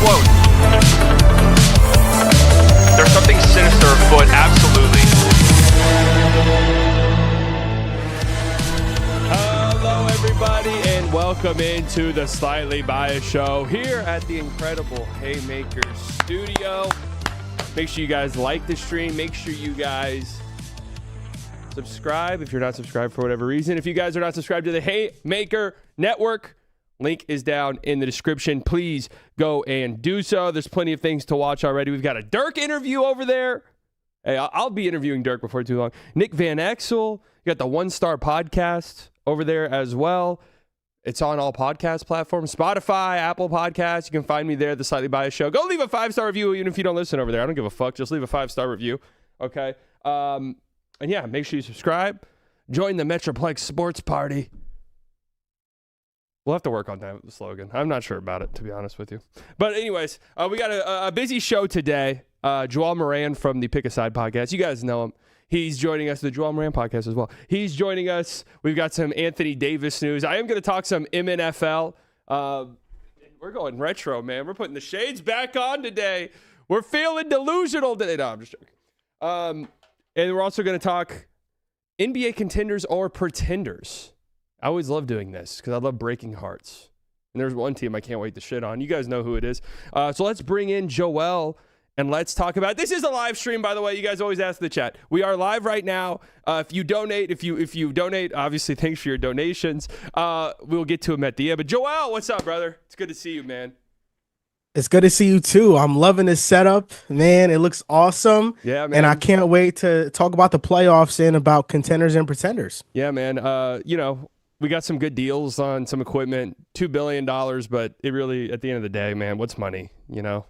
quote. There's something sinister afoot, absolutely. Hello, everybody, and welcome into the Slightly Biased Show here at the incredible Haymaker studio. Make sure you guys like the stream. Make sure you guys subscribe if you're not subscribed for whatever reason. If you guys are not subscribed to the Haymaker Network, link is down in the description. Please go and do so. There's plenty of things to watch already. We've got a Dirk interview over there. Hey, I'll be interviewing Dirk before too long. Nick Van Exel. You got the One Star Podcast over there as well. It's on all podcast platforms. Spotify, Apple Podcasts. You can find me there, The Slightly Biased Show. Go leave a 5-star review even if you don't listen over there. I don't give a fuck. Just leave a 5-star review. Okay? And yeah, make sure you subscribe. Join the Metroplex Sports Party. We'll have to work on that slogan. I'm not sure about it, to be honest with you. But anyways, we got a busy show today. Joel Moran from the Pick a Side podcast. You guys know him. He's joining us, the Joel Moran podcast as well. He's joining us. We've got some Anthony Davis news. I am going to talk some MNFL. We're going retro, man. We're putting the shades back on today. We're feeling delusional today. No, I'm just joking. And we're also going to talk NBA contenders or pretenders. I always love doing this because I love breaking hearts. And there's one team I can't wait to shit on. You guys know who it is. So let's bring in Joel and let's talk about. This is a live stream, by the way. You guys always ask in the chat. We are live right now. If you donate, if you donate, obviously thanks for your donations. We'll get to them at the end. But Joel, what's up, brother? It's good to see you, man. It's good to see you too. I'm loving this setup, man. It looks awesome. Yeah, man. And I can't wait to talk about the playoffs and about contenders and pretenders. Yeah, man. We got some good deals on some equipment, $2 billion, but it really, at the end of the day, man, what's money, Yeah,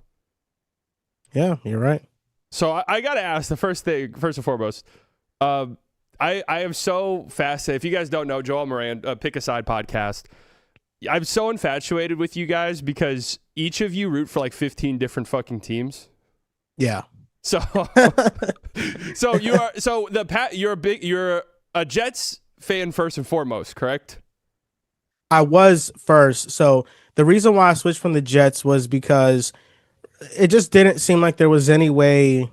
you're right. So I got to ask the first and foremost, I am so fascinated. If you guys don't know, Joel Moran, Pick a Side podcast, I'm so infatuated with you guys because each of you root for like 15 different fucking teams. Yeah. So, you're a Jets fan first and foremost, correct? I was first. So the reason why I switched from the Jets was because it just didn't seem like there was any way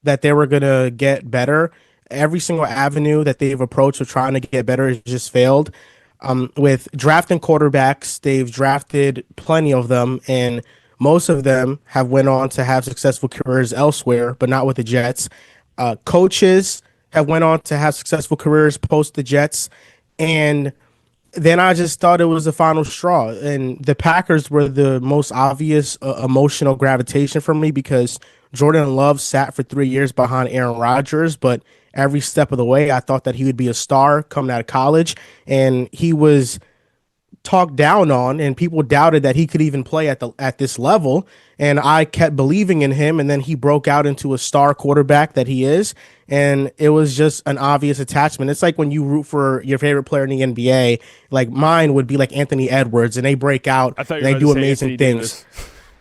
that they were going to get better. Every single avenue that they've approached of trying to get better has just failed. With drafting quarterbacks, they've drafted plenty of them, and most of them have went on to have successful careers elsewhere, but not with the Jets. Coaches have went on to have successful careers post the Jets, and then I just thought it was the final straw. And the Packers were the most obvious emotional gravitation for me because Jordan Love sat for 3 years behind Aaron Rodgers, but every step of the way, I thought that he would be a star coming out of college, and he was talked down on, and people doubted that he could even play at this level. And I kept believing in him, and then he broke out into a star quarterback that he is, and it was just an obvious attachment. It's like when you root for your favorite player in the NBA, like mine would be like Anthony Edwards, and they break out and they do amazing things.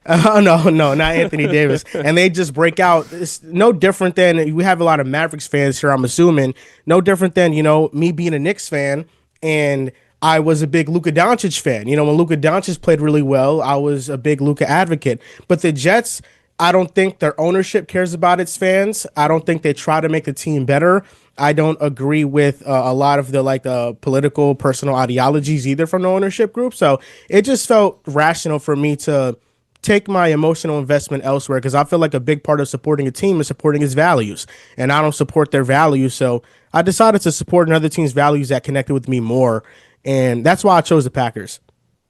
Oh, no, not Anthony Davis. And they just break out. It's no different than, we have a lot of Mavericks fans here, I'm assuming. No different than, me being a Knicks fan, and I was a big Luka Doncic fan. When Luka Doncic played really well, I was a big Luka advocate. But the Jets, I don't think their ownership cares about its fans. I don't think they try to make the team better. I don't agree with a lot of the political, personal ideologies either from the ownership group. So it just felt rational for me to take my emotional investment elsewhere because I feel like a big part of supporting a team is supporting its values, and I don't support their values. So I decided to support another team's values that connected with me more, and that's why I chose the Packers.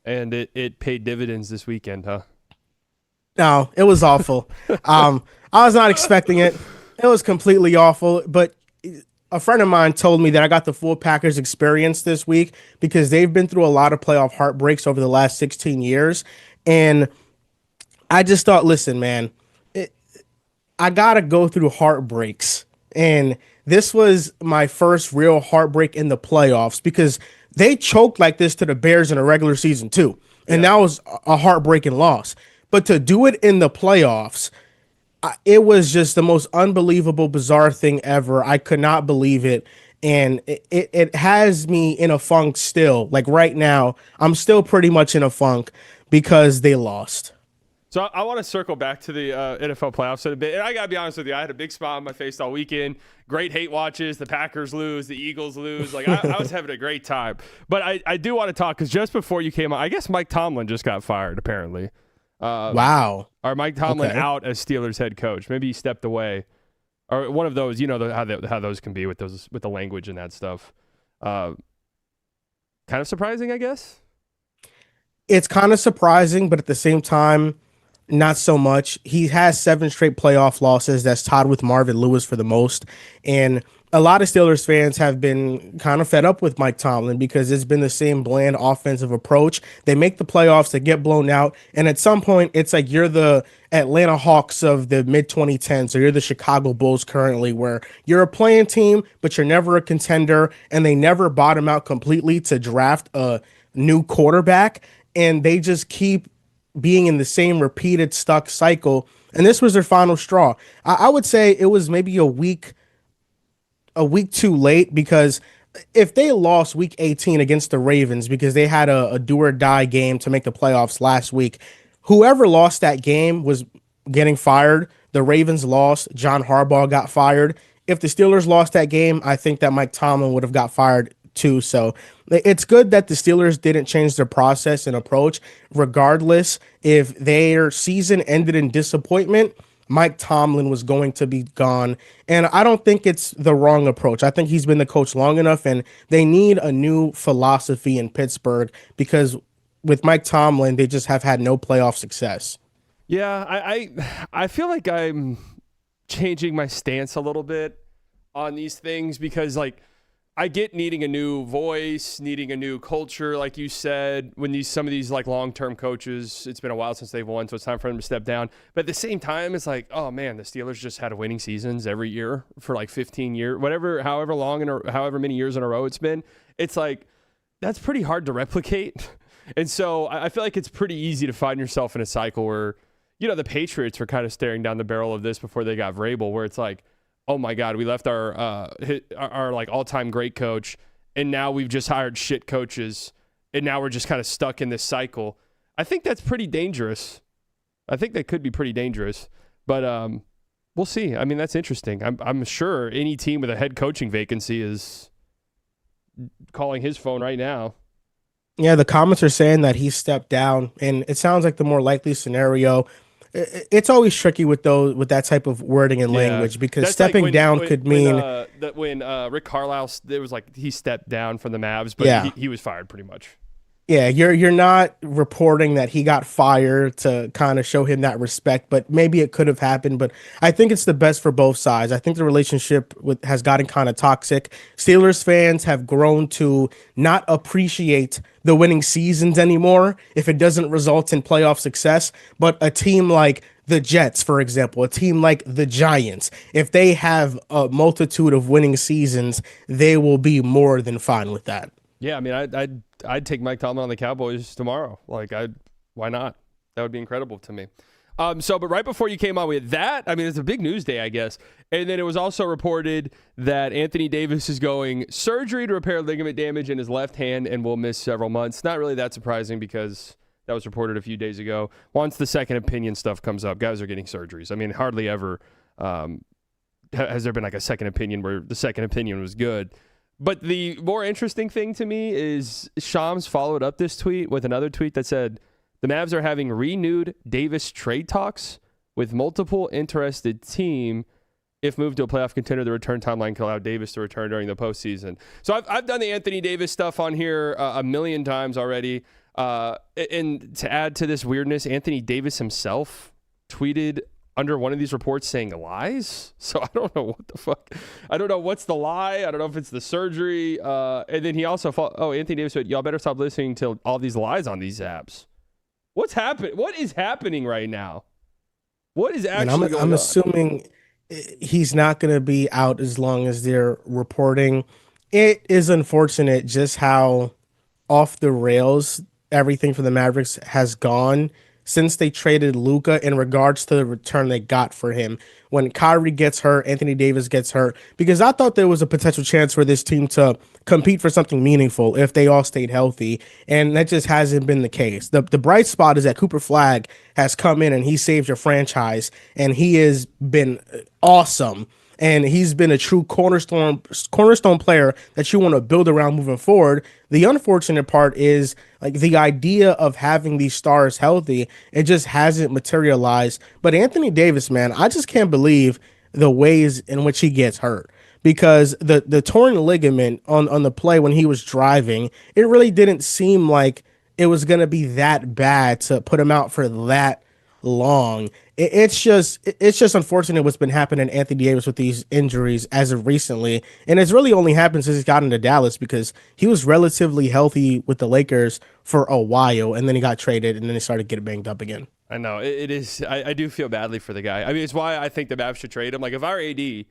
And it paid dividends this weekend, huh? No, it was awful. I was not expecting it. It was completely awful, but a friend of mine told me that I got the full Packers experience this week because they've been through a lot of playoff heartbreaks over the last 16 years, and I just thought, listen, man, I got to go through heartbreaks. And this was my first real heartbreak in the playoffs because they choked like this to the Bears in the regular season too. And that was a heartbreaking loss. But to do it in the playoffs, it was just the most unbelievable, bizarre thing ever. I could not believe it. And it has me in a funk still. Like right now, I'm still pretty much in a funk because they lost. So I want to circle back to the NFL playoffs in a bit. And I got to be honest with you, I had a big smile on my face all weekend. Great hate watches. The Packers lose. The Eagles lose. Like, I was having a great time. But I do want to talk because just before you came on, I guess Mike Tomlin just got fired, apparently. Wow. Or Mike Tomlin Okay. out as Steelers head coach. Maybe he stepped away. Or one of those, how those can be with the language and that stuff. Kind of surprising, I guess. It's kind of surprising, but at the same time, not so much. He has 7 straight playoff losses. That's tied with Marvin Lewis for the most. And a lot of Steelers fans have been kind of fed up with Mike Tomlin because it's been the same bland offensive approach. They make the playoffs, they get blown out. And at some point, it's like you're the Atlanta Hawks of the mid 2010s, or you're the Chicago Bulls currently, where you're a playing team, but you're never a contender. And they never bottom out completely to draft a new quarterback. And they just keep being in the same repeated stuck cycle. And this was their final straw. I would say it was maybe a week too late, because if they lost week 18 against the Ravens because they had a do or die game to make the playoffs last week, whoever lost that game was getting fired. The Ravens lost. John Harbaugh got fired. If the Steelers lost that game, I think that Mike Tomlin would have got fired too. So it's good that the Steelers didn't change their process and approach. Regardless, if their season ended in disappointment, Mike Tomlin was going to be gone. And I don't think it's the wrong approach. I think he's been the coach long enough, and they need a new philosophy in Pittsburgh, because with Mike Tomlin, they just have had no playoff success. Yeah, I feel like I'm changing my stance a little bit on these things because, like, I get needing a new voice, needing a new culture, like you said, when some of these like long-term coaches, it's been a while since they've won, so it's time for them to step down. But at the same time, it's like, oh man, the Steelers just had winning seasons every year for like 15 years, however many years in a row it's been. It's like, that's pretty hard to replicate. And so I feel like it's pretty easy to find yourself in a cycle where, the Patriots were kind of staring down the barrel of this before they got Vrabel, where it's like, oh my God, we left our like all-time great coach, and now we've just hired shit coaches, and now we're just kind of stuck in this cycle. I think that's pretty dangerous. I think that could be pretty dangerous, but we'll see. I mean, that's interesting. I'm sure any team with a head coaching vacancy is calling his phone right now. Yeah, the comments are saying that he stepped down, and it sounds like the more likely scenario. It's always tricky with that type of wording and language, because that's stepping like down could mean when Rick Carlisle, it was like he stepped down from the Mavs, but he was fired pretty much. Yeah, you're not reporting that he got fired to kind of show him that respect, but maybe it could have happened. But I think it's the best for both sides. I think the relationship has gotten kind of toxic. Steelers fans have grown to not appreciate the winning seasons anymore if it doesn't result in playoff success. But a team like the Jets, for example, a team like the Giants, if they have a multitude of winning seasons, they will be more than fine with that. Yeah, I mean, I'd take Mike Tomlin on the Cowboys tomorrow. Like, why not? That would be incredible to me. But right before you came on with that, I mean, it's a big news day, I guess. And then it was also reported that Anthony Davis is going surgery to repair ligament damage in his left hand and will miss several months. Not really that surprising because that was reported a few days ago. Once the second opinion stuff comes up, guys are getting surgeries. I mean, hardly ever has there been like a second opinion where the second opinion was good. But the more interesting thing to me is Shams followed up this tweet with another tweet that said, the Mavs are having renewed Davis trade talks with multiple interested team. If moved to a playoff contender, the return timeline can allow Davis to return during the postseason. So I've done the Anthony Davis stuff on here a million times already. And to add to this weirdness, Anthony Davis himself tweeted under one of these reports saying lies. So I don't know what the fuck. I don't know what's the lie. I don't know if it's the surgery. And then he also Anthony Davis said, y'all better stop listening to all these lies on these apps. What's happening? What is happening right now? What is actually going on? I'm assuming he's not going to be out as long as they're reporting. It is unfortunate just how off the rails everything for the Mavericks has gone since they traded Luka in regards to the return they got for him. When Kyrie gets hurt, Anthony Davis gets hurt, because I thought there was a potential chance for this team to compete for something meaningful if they all stayed healthy, and that just hasn't been the case. The bright spot is that Cooper Flag has come in and he saved your franchise, and he has been awesome. And he's been a true cornerstone player that you want to build around moving forward. The unfortunate part is like the idea of having these stars healthy, it just hasn't materialized. But Anthony Davis, man, I just can't believe the ways in which he gets hurt, because the torn ligament on the play when he was driving, it really didn't seem like it was going to be that bad to put him out for that long. It's just unfortunate what's been happening to Anthony Davis with these injuries as of recently, and it's really only happened since he's gotten into Dallas, because he was relatively healthy with the Lakers for a while, and then he got traded, and then he started getting banged up again. I know it is. I do feel badly for the guy. I mean, it's why I think the Mavs should trade him. Like, if I were AD,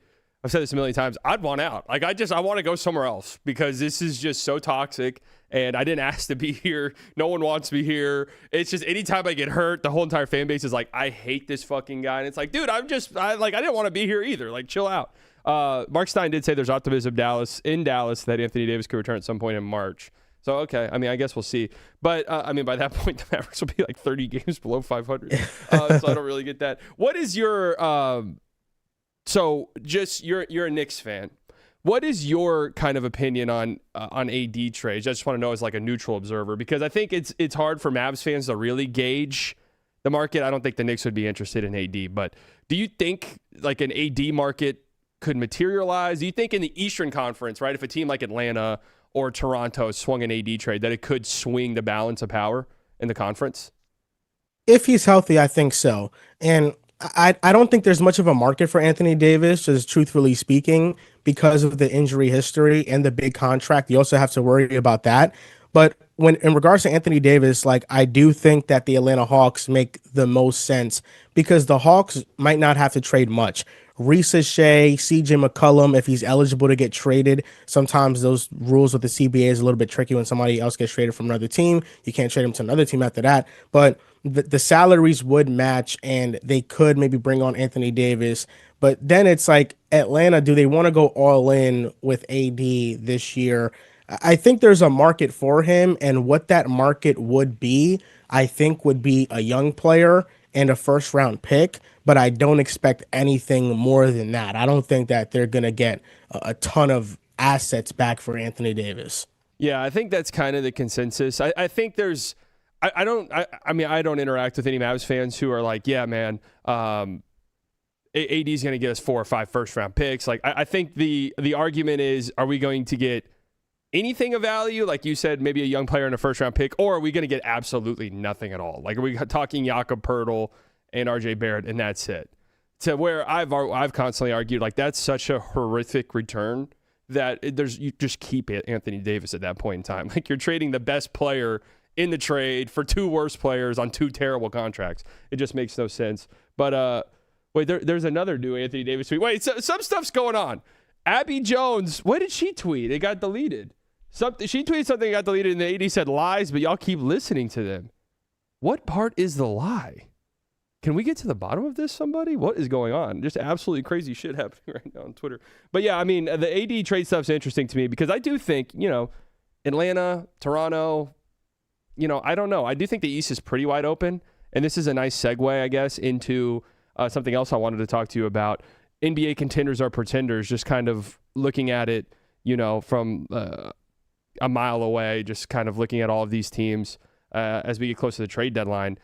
I've said this a million times, I'd want out. Like, I want to go somewhere else, because this is just so toxic. And I didn't ask to be here. No one wants me here. It's just anytime I get hurt, the whole entire fan base is like, I hate this fucking guy. And it's like, dude, I didn't want to be here either. Like, chill out. Mark Stein did say there's optimism in Dallas that Anthony Davis could return at some point in March. So, okay. I mean, I guess we'll see. But, I mean, by that point, the Mavericks will be like 30 games below 500. So I don't really get that. What is your so just you're a Knicks fan. What is your kind of opinion on AD trades? I just want to know as like a neutral observer, because I think it's hard for Mavs fans to really gauge the market. I don't think the Knicks would be interested in AD, but do you think like an AD market could materialize? Do you think in the Eastern Conference, right, if a team like Atlanta or Toronto swung an AD trade, that it could swing the balance of power in the conference? If he's healthy, I think so. And I don't think there's much of a market for Anthony Davis, just truthfully speaking, because of the injury history and the big contract. You also have to worry about that. But when in regards to Anthony Davis, like, I do think that the Atlanta Hawks make the most sense, because the Hawks might not have to trade much. Risa Shea, CJ McCollum, if he's eligible to get traded, sometimes those rules with the CBA is a little bit tricky. When somebody else gets traded from another team, you can't trade them to another team after that. But the salaries would match, and they could maybe bring on Anthony Davis. But then it's like, Atlanta, do they want to go all in with AD this year? I think there's a market for him, and what that market would be, I think, would be a young player and a first round pick, but I don't expect anything more than that. I don't think that they're going to get a ton of assets back for Anthony Davis. Yeah, I think that's kind of the consensus. I think there's, I mean, I don't interact with any Mavs fans who are like, yeah, man, AD is going to get us 4 or 5 first round picks. Like, I think the argument is, are we going to get anything of value? Like you said, maybe a young player and a first round pick, or are we going to get absolutely nothing at all? Like, are we talking Jakob Poeltl and RJ Barrett and that's it? To where I've constantly argued, like, that's such a horrific return that you just keep it Anthony Davis at that point in time. Like, you're trading the best player in the trade for 2 worse players on 2 terrible contracts. It just makes no sense. But wait, there's another new Anthony Davis tweet. Wait, some stuff's going on. Abby Jones, what did she tweet? It got deleted. She tweeted something that got deleted, and the AD said lies, but y'all keep listening to them. What part is the lie? Can we get to the bottom of this, somebody? What is going on? Just absolutely crazy shit happening right now on Twitter. But yeah, I mean, the AD trade stuff's interesting to me, because I do think, Atlanta, Toronto, I don't know. I do think the East is pretty wide open, and this is a nice segue, I guess, into something else I wanted to talk to you about. NBA contenders are pretenders, just kind of looking at it, from a mile away, just kind of looking at all of these teams as we get close to the trade deadline.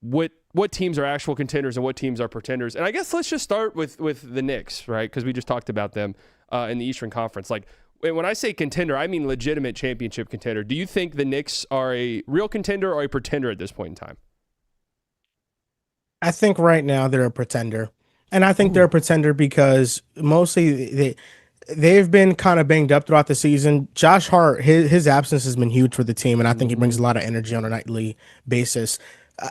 What teams are actual contenders and what teams are pretenders? And I guess let's just start with the Knicks, right? Because we just talked about them in the Eastern Conference. Like, when I say contender, I mean legitimate championship contender. Do you think the Knicks are a real contender or a pretender at this point in time? I think right now they're a pretender. And I think they're a pretender because mostly they've been kind of banged up throughout the season. Josh Hart, his absence has been huge for the team, and I think he brings a lot of energy on a nightly basis.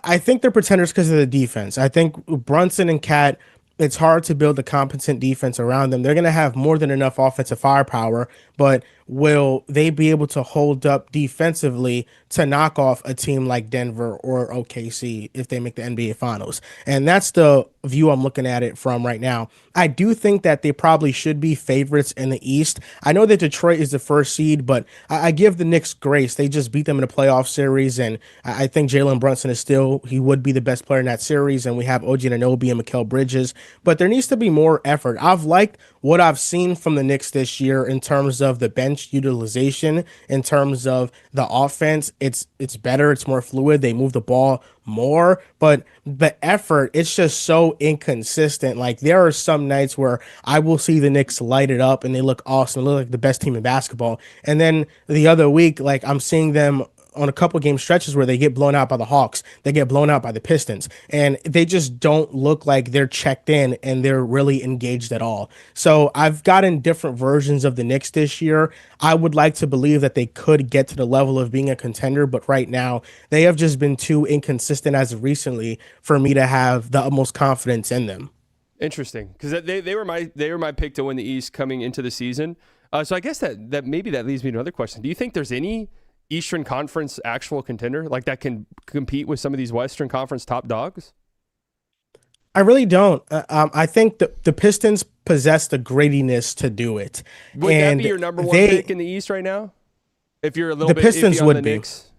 I think they're pretenders because of the defense. I think Brunson and Cat, it's hard to build a competent defense around them. They're going to have more than enough offensive firepower, but will they be able to hold up defensively to knock off a team like Denver or OKC if they make the NBA Finals? And that's the view I'm looking at it from right now. I do think that they probably should be favorites in the East. I know that Detroit is the first seed, but I give the Knicks grace. They just beat them in a playoff series, and I think Jalen Brunson is still, he would be the best player in that series, and we have OG Anunoby and Mikal Bridges, but there needs to be more effort. I've liked what I've seen from the Knicks this year in terms of the bench utilization, in terms of the offense. It's better, it's more fluid. They move the ball more, but the effort, it's just so inconsistent. Like there are some nights where I will see the Knicks light it up and they look awesome, they look like the best team in basketball. And then the other week, like I'm seeing them on a couple game stretches where they get blown out by the Hawks, they get blown out by the Pistons, and they just don't look like they're checked in and they're really engaged at all. So I've gotten different versions of the Knicks this year. I would like to believe that they could get to the level of being a contender, but right now they have just been too inconsistent as of recently for me to have the utmost confidence in them. Interesting, because they were my pick to win the East coming into the season. So I guess that maybe that leads me to another question. Do you think there's any Eastern Conference actual contender like that can compete with some of these Western Conference top dogs? I really don't. I think the Pistons possess the grittiness to do it. Would and that be your number one pick in the East right now? If you're a little the bit Pistons iffy on would the be. Knicks?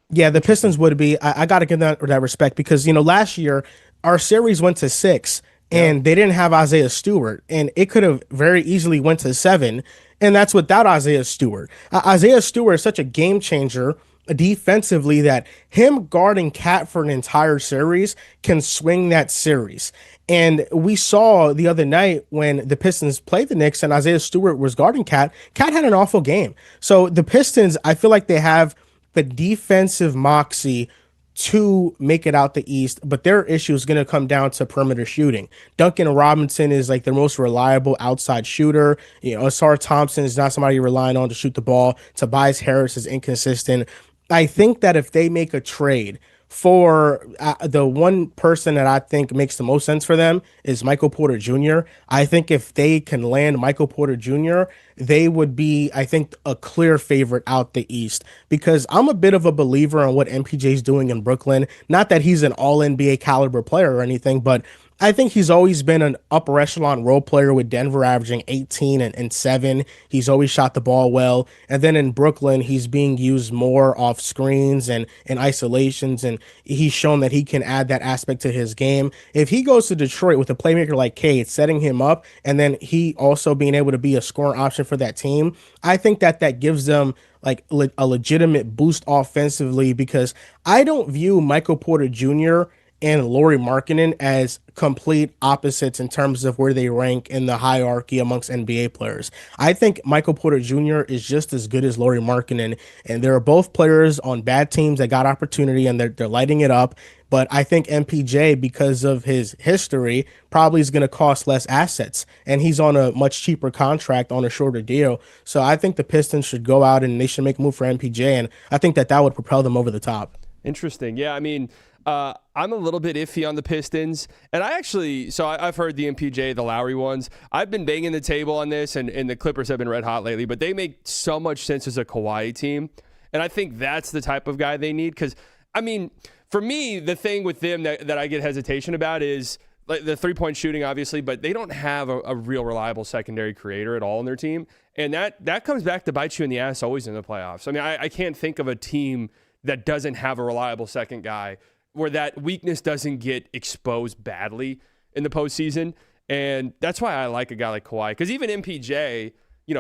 Yeah, the Pistons would be. I got to give that respect because, last year our series went to 6 and they didn't have Isaiah Stewart, and it could have very easily went to 7, and that's without Isaiah Stewart. Isaiah Stewart is such a game changer defensively that him guarding Cat for an entire series can swing that series. And we saw the other night when the Pistons played the Knicks and Isaiah Stewart was guarding Cat, Cat had an awful game. So the Pistons, I feel like they have the defensive moxie to make it out the East, but their issue is going to come down to perimeter shooting. Duncan Robinson is like their most reliable outside shooter. Asar Thompson is not somebody you're relying on to shoot the ball. Tobias Harris is inconsistent. I think that if they make a trade for the one person that I think makes the most sense for them is Michael Porter Jr. I think if they can land Michael Porter Jr., they would be, I think, a clear favorite out the East because I'm a bit of a believer on what MPJ is doing in Brooklyn. Not that he's an all NBA caliber player or anything, but I think he's always been an upper echelon role player with Denver averaging 18 and 7. He's always shot the ball well. And then in Brooklyn, he's being used more off screens and isolations. And he's shown that he can add that aspect to his game. If he goes to Detroit with a playmaker like Cade setting him up, and then he also being able to be a scoring option for that team, I think that gives them like a legitimate boost offensively because I don't view Michael Porter Jr. and Lauri Markkanen as complete opposites in terms of where they rank in the hierarchy amongst NBA players. I think Michael Porter Jr. is just as good as Lauri Markkanen, and they're both players on bad teams that got opportunity and they're lighting it up. But I think MPJ, because of his history, probably is going to cost less assets, and he's on a much cheaper contract on a shorter deal. So I think the Pistons should go out and they should make a move for MPJ, and I think that would propel them over the top. Interesting. Yeah, I mean, I'm a little bit iffy on the Pistons, and I've heard the MPJ, the Lowry ones. I've been banging the table on this, and the Clippers have been red hot lately, but they make so much sense as a Kawhi team, and I think that's the type of guy they need because, I mean, for me, the thing with them that I get hesitation about is like the three-point shooting, obviously, but they don't have a real reliable secondary creator at all in their team, and that comes back to bite you in the ass always in the playoffs. I mean, I can't think of a team that doesn't have a reliable second guy where that weakness doesn't get exposed badly in the postseason. And that's why I like a guy like Kawhi. Because even MPJ,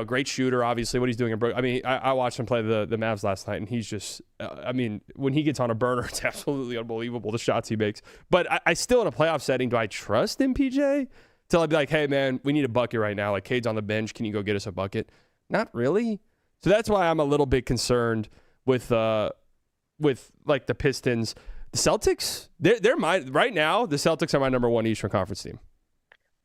great shooter, obviously, what he's doing in Brooklyn. I mean, I watched him play the Mavs last night, and he's just, when he gets on a burner, it's absolutely unbelievable, the shots he makes. But I still, in a playoff setting, do I trust MPJ? Till I'd be like, hey, man, we need a bucket right now. Like, Cade's on the bench. Can you go get us a bucket? Not really. So that's why I'm a little bit concerned with like the Pistons. The Celtics, right now, the Celtics are my number one Eastern Conference team.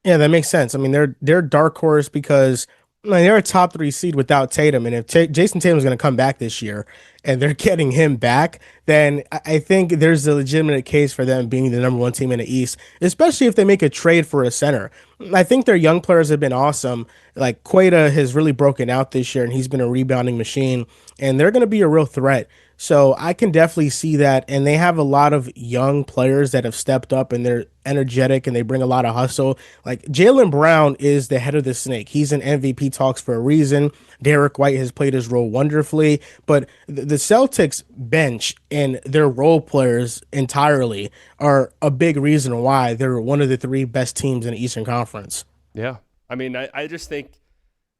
Yeah, that makes sense. I mean, they're dark horse because they're a top 3 seed without Tatum, and if Jason Tatum is going to come back this year, and they're getting him back, then I think there's a legitimate case for them being the number one team in the East, especially if they make a trade for a center. I think their young players have been awesome. Like Queta has really broken out this year, and he's been a rebounding machine, and they're going to be a real threat. So I can definitely see that. And they have a lot of young players that have stepped up and they're energetic and they bring a lot of hustle. Like Jaylen Brown is the head of the snake. He's in MVP talks for a reason. Derek White has played his role wonderfully. But the Celtics bench and their role players entirely are a big reason why they're one of the three best teams in the Eastern Conference. Yeah. I mean, I just think,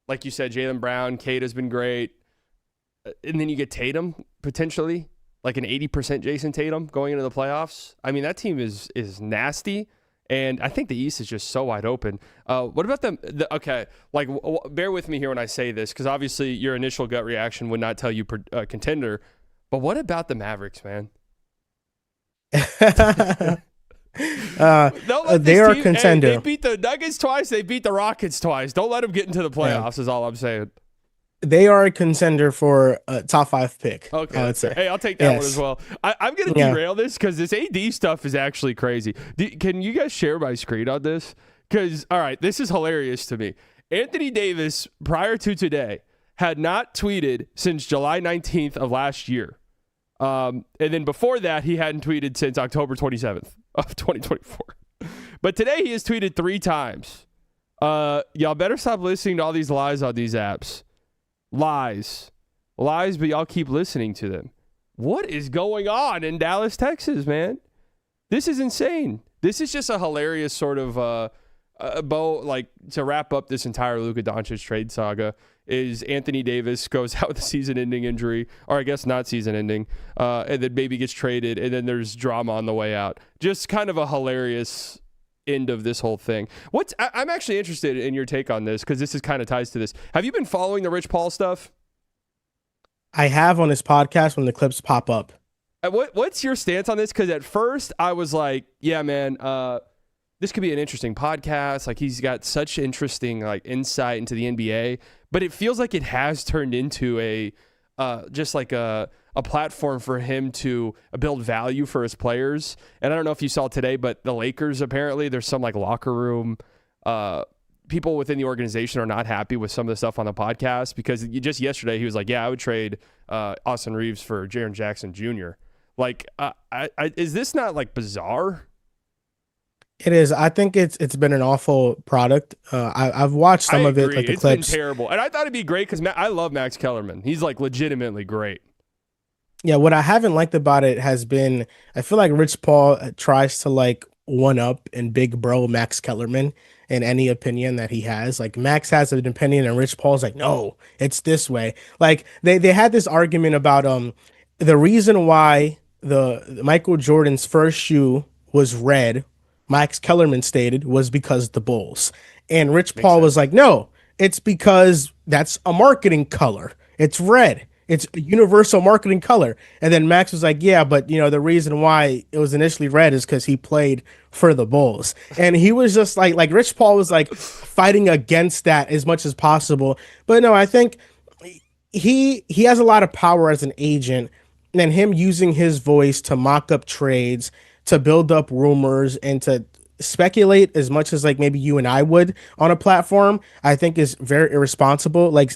like you said, Jaylen Brown, Kate has been great. And then you get Tatum, potentially, like an 80% Jason Tatum going into the playoffs. I mean, that team is nasty, and I think the East is just so wide open. What about them? Okay, like, bear with me here when I say this, because obviously your initial gut reaction would not tell you contender, but what about the Mavericks, man? They are a contender. Hey, they beat the Nuggets twice. They beat the Rockets twice. Don't let them get into the playoffs is all I'm saying. They are a contender for a top 5 pick. Okay. I would say. Hey, I'll take that one as well. I'm going to derail this because this AD stuff is actually crazy. Can you guys share my screen on this? Because, all right, this is hilarious to me. Anthony Davis, prior to today, had not tweeted since July 19th of last year. And then before that, he hadn't tweeted since October 27th of 2024. But today he has tweeted 3 times. Y'all better stop listening to all these lies on these apps. Lies, but y'all keep listening to them. What is going on in Dallas, Texas, man? This is insane. This is just a hilarious sort of like to wrap up this entire Luka Doncic trade saga. Is Anthony Davis goes out with a season-ending injury, or I guess not season-ending, and then maybe gets traded, and then there's drama on the way out. Just kind of a hilarious end of this whole thing. I'm actually interested in your take on this because this is kind of ties to this. Have you been following the Rich Paul stuff? I have on his podcast when the clips pop up. What's your stance on this? Because at first I was like, yeah, man, this could be an interesting podcast. Like he's got such interesting like insight into the NBA, but it feels like it has turned into a just like a platform for him to build value for his players. And I don't know if you saw today, but the Lakers, apparently there's some like locker room people within the organization are not happy with some of the stuff on the podcast because just yesterday he was like, yeah, I would trade Austin Reeves for Jaren Jackson Jr. Like, is this not like bizarre? It is. I think it's been an awful product. I've watched some of it, like the clips. It's been terrible. And I thought it'd be great because I love Max Kellerman. He's like legitimately great. Yeah, what I haven't liked about it has been, I feel like Rich Paul tries to like one up and big bro Max Kellerman in any opinion that he has. Like Max has an opinion and Rich Paul's like, no, it's this way. Like they had this argument about the reason why the Michael Jordan's first shoe was red, Max Kellerman stated, was because the Bulls. And Rich Paul was like, no, it's because that's a marketing color. It's red. It's a universal marketing color. And then Max was like, yeah, but the reason why it was initially red is because he played for the Bulls. And he was just like Rich Paul was like fighting against that as much as possible. But no, I think he has a lot of power as an agent, and him using his voice to mock up trades, to build up rumors, and to speculate as much as like maybe you and I would on a platform, I think is very irresponsible. Like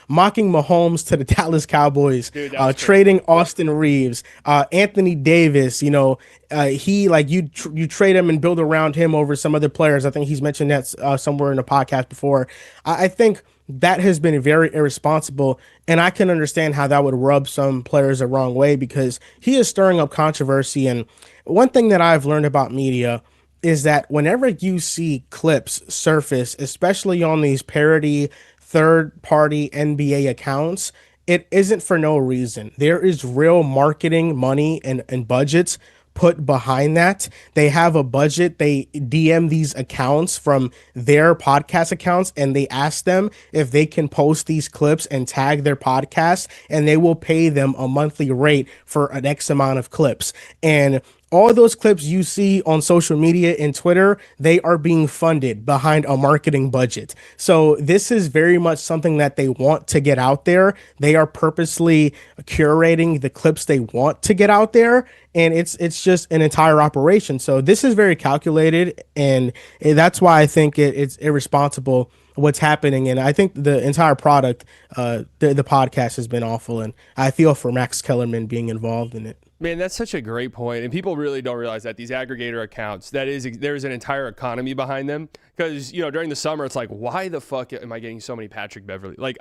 mocking Mahomes to the Dallas Cowboys, Dude, trading Austin Reeves, Anthony Davis, he like you trade him and build around him over some other players. I think he's mentioned that somewhere in a podcast before. I think that has been very irresponsible, and I can understand how that would rub some players the wrong way because he is stirring up controversy. And one thing that I've learned about media is that whenever you see clips surface, especially on these parody third-party NBA accounts, it isn't for no reason. There is real marketing money and budgets put behind that. They have a budget. They DM these accounts from their podcast accounts and they ask them if they can post these clips and tag their podcast, and they will pay them a monthly rate for an X amount of clips. And all those clips you see on social media and Twitter, they are being funded behind a marketing budget. So this is very much something that they want to get out there. They are purposely curating the clips they want to get out there, and it's just an entire operation. So this is very calculated, and that's why I think it's irresponsible what's happening. And I think the entire product, the podcast has been awful, and I feel for Max Kellerman being involved in it. Man, that's such a great point. And people really don't realize that these aggregator accounts, there's an entire economy behind them. Because, during the summer, it's like, why the fuck am I getting so many Patrick Beverley? Like,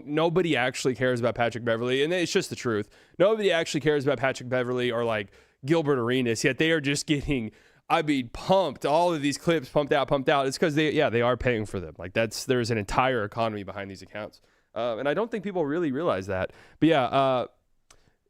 nobody actually cares about Patrick Beverley. And it's just the truth. Nobody actually cares about Patrick Beverley or like Gilbert Arenas, yet they are just getting, pumped. All of these clips pumped out. It's because they are paying for them. Like there's an entire economy behind these accounts. And I don't think people really realize that. But yeah,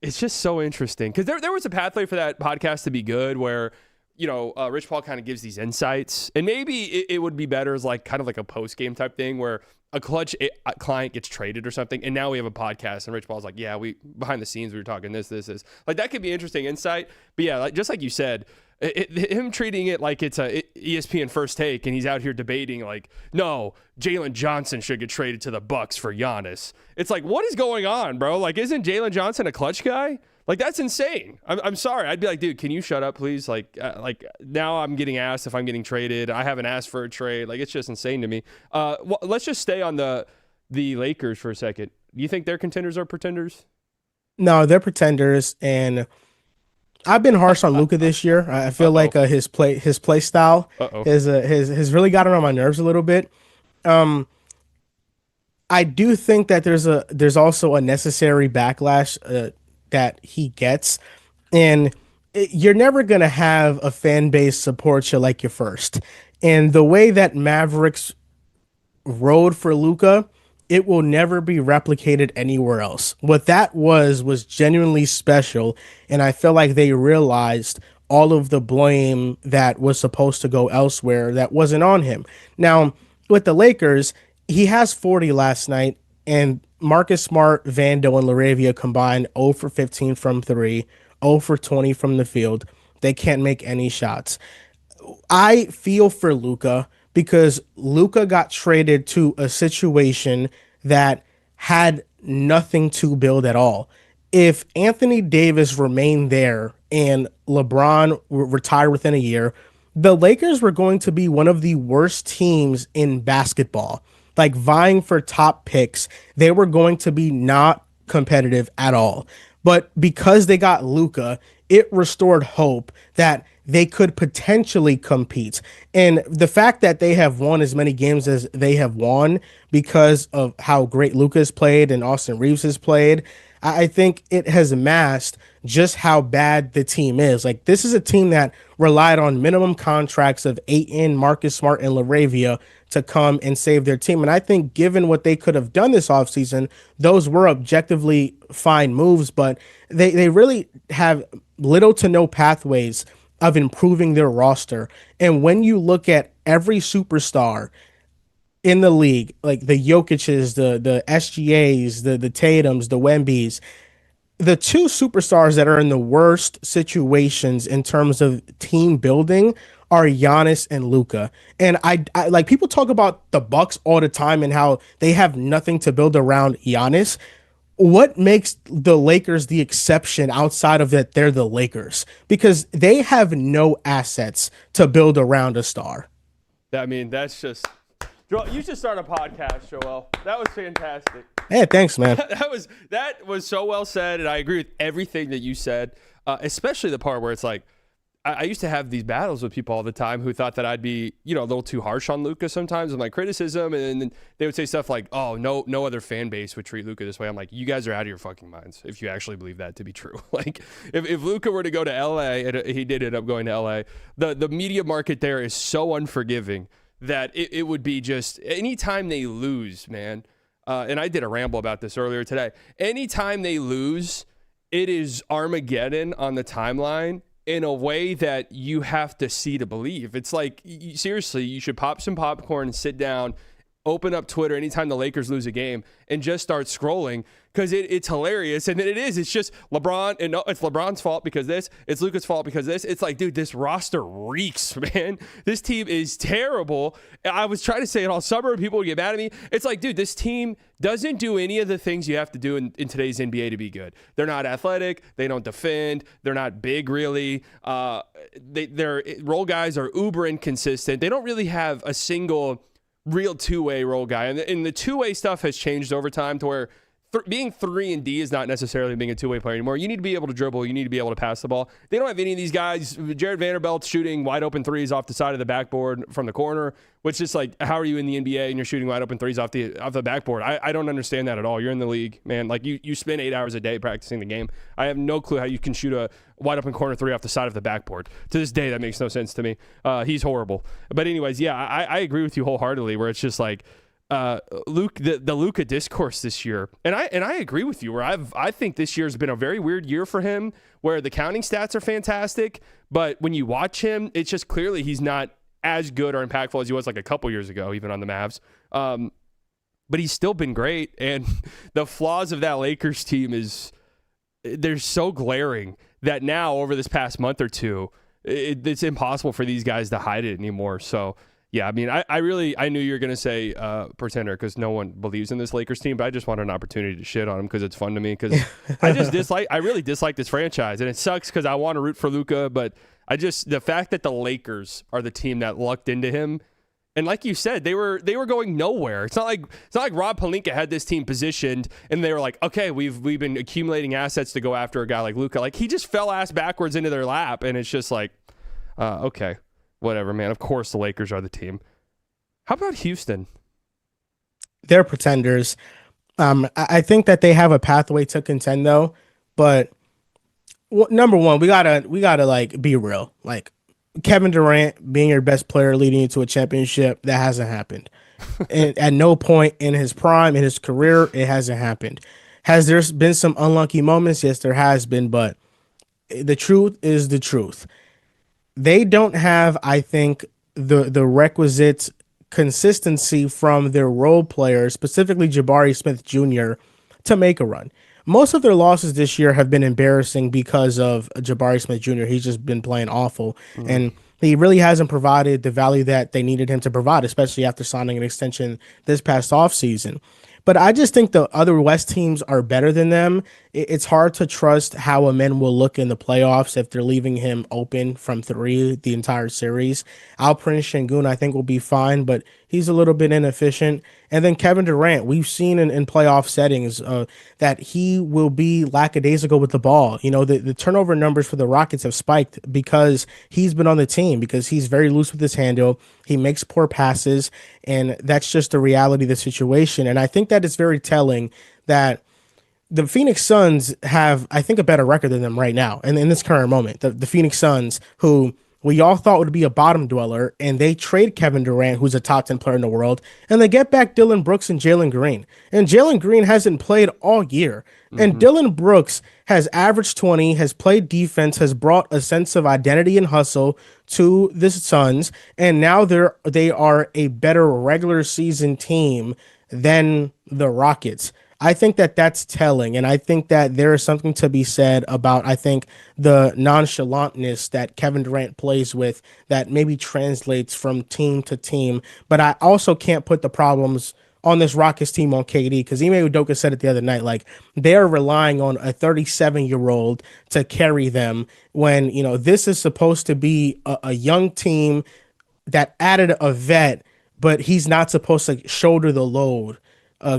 it's just so interesting because there was a pathway for that podcast to be good where, Rich Paul kind of gives these insights, and maybe it would be better as like kind of like a post game type thing where a clutch client gets traded or something, and now we have a podcast, and Rich Paul's like, yeah, we behind the scenes we were talking this like that could be interesting insight. But yeah, just like you said. Him treating it like it's a ESPN First Take, and he's out here debating like, no, Jalen Johnson should get traded to the Bucks for Giannis. It's like, what is going on, bro? Like, isn't Jalen Johnson a clutch guy? Like, that's insane. I'm sorry. I'd be like, dude, can you shut up, please? Like now I'm getting asked if I'm getting traded. I haven't asked for a trade. Like, it's just insane to me. Well, let's just stay on the Lakers for a second. Do you think they're contenders or pretenders? No, they're pretenders, and I've been harsh on Luka this year. I feel like his play style has really gotten on my nerves a little bit. I do think that there's also a necessary backlash that he gets, and you're never gonna have a fan base support you like you're first. And the way that Mavericks rode for Luka, it will never be replicated anywhere else. What that was genuinely special, and I feel like they realized all of the blame that was supposed to go elsewhere that wasn't on him. Now, with the Lakers, he has 40 last night, and Marcus Smart, Vando, and LaRavia combined 0 for 15 from 3, 0 for 20 from the field. They can't make any shots. I feel for Luka because Luka got traded to a situation that had nothing to build at all. If Anthony Davis remained there and LeBron retired within a year, the Lakers were going to be one of the worst teams in basketball, like vying for top picks. They were going to be not competitive at all. But because they got Luka, it restored hope that they could potentially compete. And the fact that they have won as many games as they have won because of how great Luka has played and Austin Reeves has played, I think it has masked just how bad the team is. Like, this is a team that relied on minimum contracts of Ayton, Marcus Smart, and LaRavia to come and save their team. And I think given what they could have done this offseason, those were objectively fine moves, but they really have little to no pathways of improving their roster. And when you look at every superstar in the league, like the Jokic's, the SGAs, the Tatums, the Wembys, the two superstars that are in the worst situations in terms of team building are Giannis and Luka. And I like, people talk about the Bucks all the time and how they have nothing to build around Giannis. What makes the Lakers the exception outside of that they're the Lakers? Because they have no assets to build around a star. I mean, that's just... Joel, you should start a podcast, Joel. That was fantastic. Hey, thanks, man. that was so well said, and I agree with everything that you said, especially the part where it's like, I used to have these battles with people all the time who thought that I'd be, a little too harsh on Luka sometimes with my criticism, and then they would say stuff like, "Oh, no other fan base would treat Luka this way." I'm like, you guys are out of your fucking minds if you actually believe that to be true. Like, if Luka were to go to LA, and he did end up going to LA, the media market there is so unforgiving that it would be just anytime they lose, man. And I did a ramble about this earlier today. Anytime they lose, it is Armageddon on the timeline in a way that you have to see to believe. It's like, seriously, you should pop some popcorn and sit down open up Twitter anytime the Lakers lose a game and just start scrolling because it's hilarious. And then it's just LeBron, and no, it's LeBron's fault because this, it's Luka's fault because this. It's like, dude, this roster reeks, man. This team is terrible. I was trying to say it all summer, people would get mad at me. It's like, dude, this team doesn't do any of the things you have to do in today's NBA to be good. They're not athletic. They don't defend. They're not big, really. Their role guys are uber inconsistent. They don't really have a single real two-way role guy. And the two-way stuff has changed over time to where being 3 and D is not necessarily being a two-way player anymore. You need to be able to dribble. You need to be able to pass the ball. They don't have any of these guys. Jared Vanderbilt's shooting wide open threes off the side of the backboard from the corner, which is like, how are you in the NBA and you're shooting wide open threes off the backboard? I don't understand that at all. You're in the league, man. Like you spend 8 hours a day practicing the game. I have no clue how you can shoot a wide open corner three off the side of the backboard. To this day, that makes no sense to me. He's horrible. But anyways, yeah, I agree with you wholeheartedly where it's just like, the Luka discourse this year, and I agree with you. Where I think this year's been a very weird year for him, where the counting stats are fantastic, but when you watch him, it's just clearly he's not as good or impactful as he was like a couple years ago, even on the Mavs. But he's still been great, and the flaws of that Lakers team they're so glaring that now over this past month or two, it's impossible for these guys to hide it anymore. So. Yeah, I mean, I knew you were going to say pretender because no one believes in this Lakers team, but I just wanted an opportunity to shit on them because it's fun to me because I really dislike this franchise, and it sucks because I want to root for Luka, but the fact that the Lakers are the team that lucked into him, and like you said, they were going nowhere. It's not like Rob Pelinka had this team positioned and they were like, okay, we've been accumulating assets to go after a guy like Luka. Like he just fell ass backwards into their lap, and it's just like, okay. Whatever, man. Of course the Lakers are the team. How about Houston? They're pretenders. I think that they have a pathway to contend though, but number one, we gotta like be real. Like Kevin Durant being your best player leading you to a championship, that hasn't happened. And at no point in his prime, in his career, it hasn't happened. Has there been some unlucky moments? Yes, there has been, but the truth is the truth. They don't have, I think, the requisite consistency from their role players, specifically Jabari Smith Jr., to make a run. Most of their losses this year have been embarrassing because of Jabari Smith Jr. He's just been playing awful, and he really hasn't provided the value that they needed him to provide, especially after signing an extension this past offseason. But I just think the other West teams are better than them. It's hard to trust how a man will look in the playoffs if they're leaving him open from 3 the entire series. Alperen Şengün, I think, will be fine, but he's a little bit inefficient. And then Kevin Durant, we've seen in playoff settings that he will be lackadaisical with the ball. You know, the turnover numbers for the Rockets have spiked because he's been on the team, because he's very loose with his handle. He makes poor passes, and that's just the reality of the situation. And I think that it's very telling that the Phoenix Suns have, I think, a better record than them right now. And in this current moment, the Phoenix Suns, who we all thought would be a bottom dweller, and they trade Kevin Durant, who's a top 10 player in the world, and they get back Dillon Brooks and Jalen Green. And Jalen Green hasn't played all year. And Dillon Brooks has averaged 20, has played defense, has brought a sense of identity and hustle to the Suns, and now they are a better regular season team than the Rockets. I think that that's telling, and I think that there is something to be said about, I think, the nonchalantness that Kevin Durant plays with that maybe translates from team to team. But I also can't put the problems on this Rockets team on KD, because Ime Udoka said it the other night, like they're relying on a 37-year-old to carry them when, you know, this is supposed to be a young team that added a vet, but he's not supposed to shoulder the load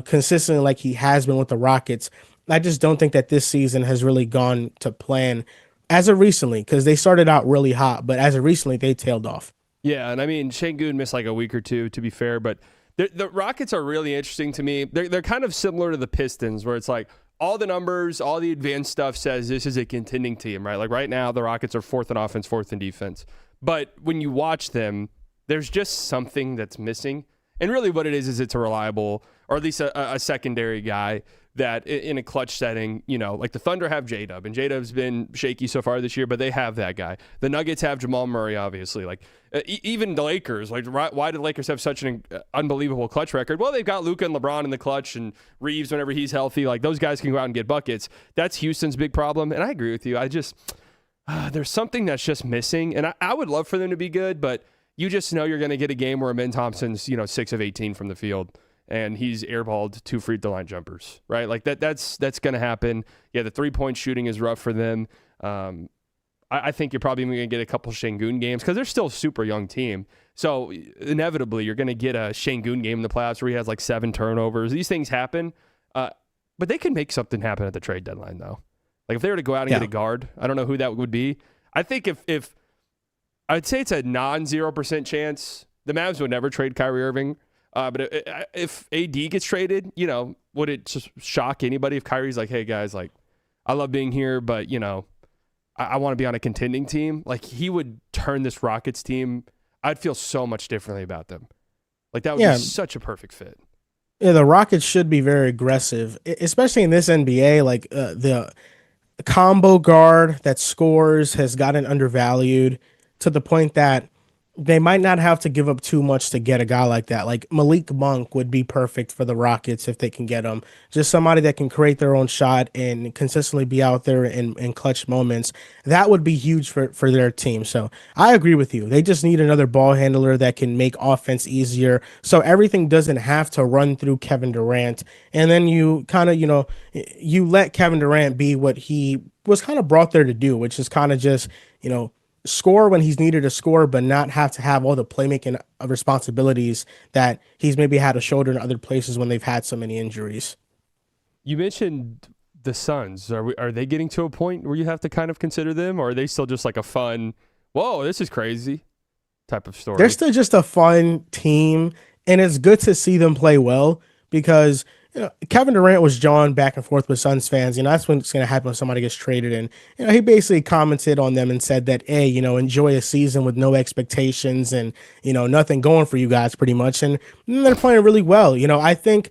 consistently like he has been with the Rockets. I just don't think that this season has really gone to plan as of recently, because they started out really hot, but as of recently, they tailed off. Yeah, and I mean, Şengün missed like a week or two, to be fair, but the Rockets are really interesting to me. They're kind of similar to the Pistons, where it's like all the numbers, all the advanced stuff says this is a contending team, right? Like right now, the Rockets are 4th in offense, 4th in defense. But when you watch them, there's just something that's missing. And really what it is it's a reliable, or at least a secondary guy that in a clutch setting, like the Thunder have J-Dub, and J-Dub's been shaky so far this year, but they have that guy. The Nuggets have Jamal Murray, obviously. Like even the Lakers, like why did the Lakers have such an unbelievable clutch record? Well, they've got Luka and LeBron in the clutch, and Reeves whenever he's healthy. Like those guys can go out and get buckets. That's Houston's big problem, and I agree with you. I just there's something that's just missing, and I would love for them to be good, but you just know you're going to get a game where Amen Thompson's 6 of 18 from the field, and he's airballed 2 free throw line jumpers, right? Like that's going to happen. Yeah, the 3-point shooting is rough for them. I think you're probably going to get a couple Şengün games because they're still a super young team. So inevitably, you're going to get a Şengün game in the playoffs where he has like 7 turnovers. These things happen, but they can make something happen at the trade deadline, though. Like if they were to go out and get a guard, I don't know who that would be. I think if I'd say it's a non-0% chance, the Mavs would never trade Kyrie Irving. But if AD gets traded, would it just shock anybody if Kyrie's like, hey, guys, like, I love being here, but, I want to be on a contending team? Like, he would turn this Rockets team. I'd feel so much differently about them. Like, that would be such a perfect fit. Yeah, the Rockets should be very aggressive, especially in this NBA. Like, the combo guard that scores has gotten undervalued to the point that they might not have to give up too much to get a guy like that. Like Malik Monk would be perfect for the Rockets if they can get him. Just somebody that can create their own shot and consistently be out there in clutch moments. That would be huge for their team. So I agree with you. They just need another ball handler that can make offense easier. So everything doesn't have to run through Kevin Durant. And then you kind of, you let Kevin Durant be what he was kind of brought there to do, which is kind of just, score when he's needed to score, but not have to have all the playmaking responsibilities that he's maybe had to shoulder in other places when they've had so many injuries. You mentioned the Suns. Are they getting to a point where you have to kind of consider them, or are they still just like a fun, whoa, this is crazy type of story? They're still just a fun team, and it's good to see them play well because Kevin Durant was jawing back and forth with Suns fans. That's when it's going to happen when somebody gets traded. And, he basically commented on them and said that, hey, enjoy a season with no expectations and, nothing going for you guys pretty much. And they're playing really well. I think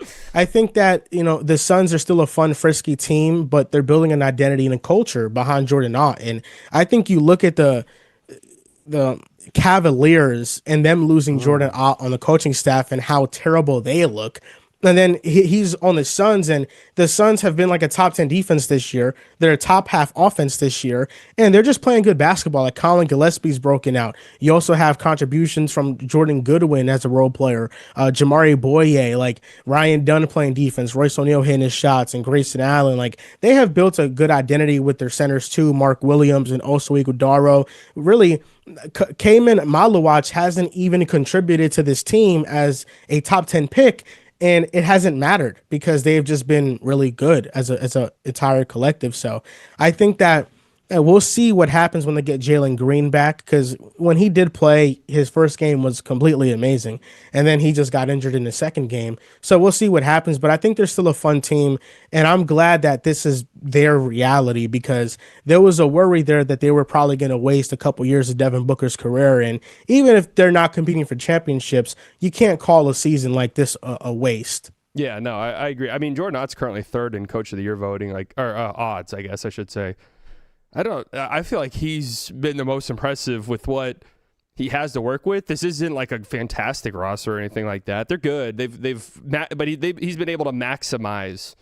that, the Suns are still a fun, frisky team, but they're building an identity and a culture behind Jordan Ott. And I think you look at the Cavaliers and them losing Jordan Ott on the coaching staff and how terrible they look. And then he's on the Suns, and the Suns have been like a top 10 defense this year. They're a top half offense this year, and they're just playing good basketball. Like Colin Gillespie's broken out. You also have contributions from Jordan Goodwin as a role player, Jamari Boye, like Ryan Dunn playing defense, Royce O'Neal hitting his shots, and Grayson Allen. Like they have built a good identity with their centers too, Mark Williams and also Iguodaro. Really, Kaman Maluach hasn't even contributed to this team as a top 10 pick. And it hasn't mattered because they've just been really good as a entire collective. So I think that we'll see what happens when they get Jalen Green back, because when he did play, his first game was completely amazing. And then he just got injured in the second game. So we'll see what happens. But I think they're still a fun team. And I'm glad that this is their reality, because there was a worry there that they were probably going to waste a couple years of Devin Booker's career. And even if they're not competing for championships, you can't call a season like this a waste. Yeah, no, I agree. I mean, Jordan Ott's currently 3rd in Coach of the Year voting, or odds, I guess I should say. I feel like he's been the most impressive with what he has to work with. This isn't like a fantastic roster or anything like that. They're good. But he's been able to maximize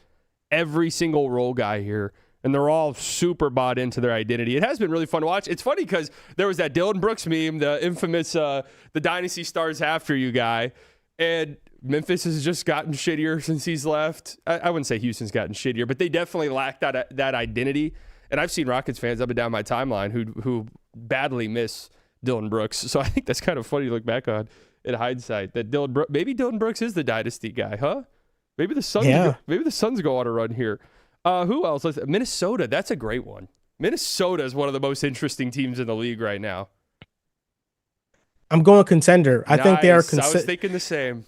every single role guy here, and they're all super bought into their identity. It has been really fun to watch. It's funny because there was that Dylan Brooks meme, the infamous the Dynasty Stars After You guy, and Memphis has just gotten shittier since he's left. I wouldn't say Houston's gotten shittier, but they definitely lack that identity. And I've seen Rockets fans up and down my timeline who badly miss Dylan Brooks. So I think that's kind of funny to look back on in hindsight. That maybe Dylan Brooks is the dynasty guy, huh? Maybe the Suns go on a run here. Who else? Minnesota. That's a great one. Minnesota is one of the most interesting teams in the league right now. I'm going contender. I think they are. I was thinking the same.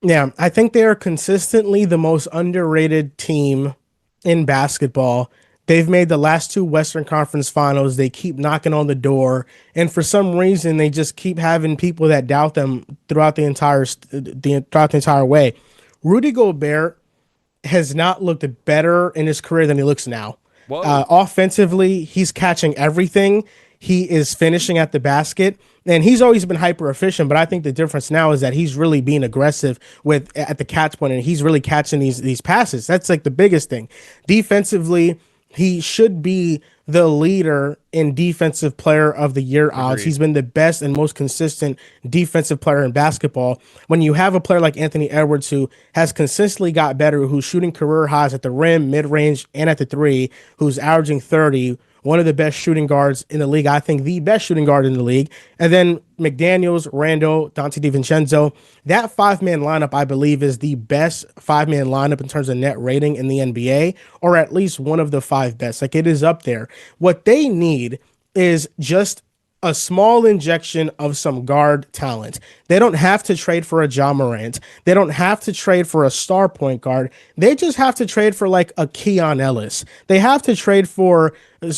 Yeah, I think they are consistently the most underrated team in basketball. They've made the last 2 Western Conference Finals. They keep knocking on the door, and for some reason, they just keep having people that doubt them throughout the entire way. Rudy Gobert has not looked better in his career than he looks now. Whoa. Offensively, he's catching everything. He is finishing at the basket, and he's always been hyper efficient. But I think the difference now is that he's really being aggressive with at the catch point, and he's really catching these passes. That's like the biggest thing. Defensively, he should be the leader in defensive player of the year odds. Agreed. He's been the best and most consistent defensive player in basketball. When you have a player like Anthony Edwards who has consistently got better, who's shooting career highs at the rim, mid-range, and at the three, who's averaging 30, one of the best shooting guards in the league. I think the best shooting guard in the league. And then McDaniels, Randall, Dante DiVincenzo. That five-man lineup, I believe, is the best five-man lineup in terms of net rating in the NBA, or at least one of the five best. Like, it is up there. What they need is just a small injection of some guard talent. They don't have to trade for a Ja Morant. They don't have to trade for a star point guard. They just have to trade for like a Keon Ellis. They have to trade for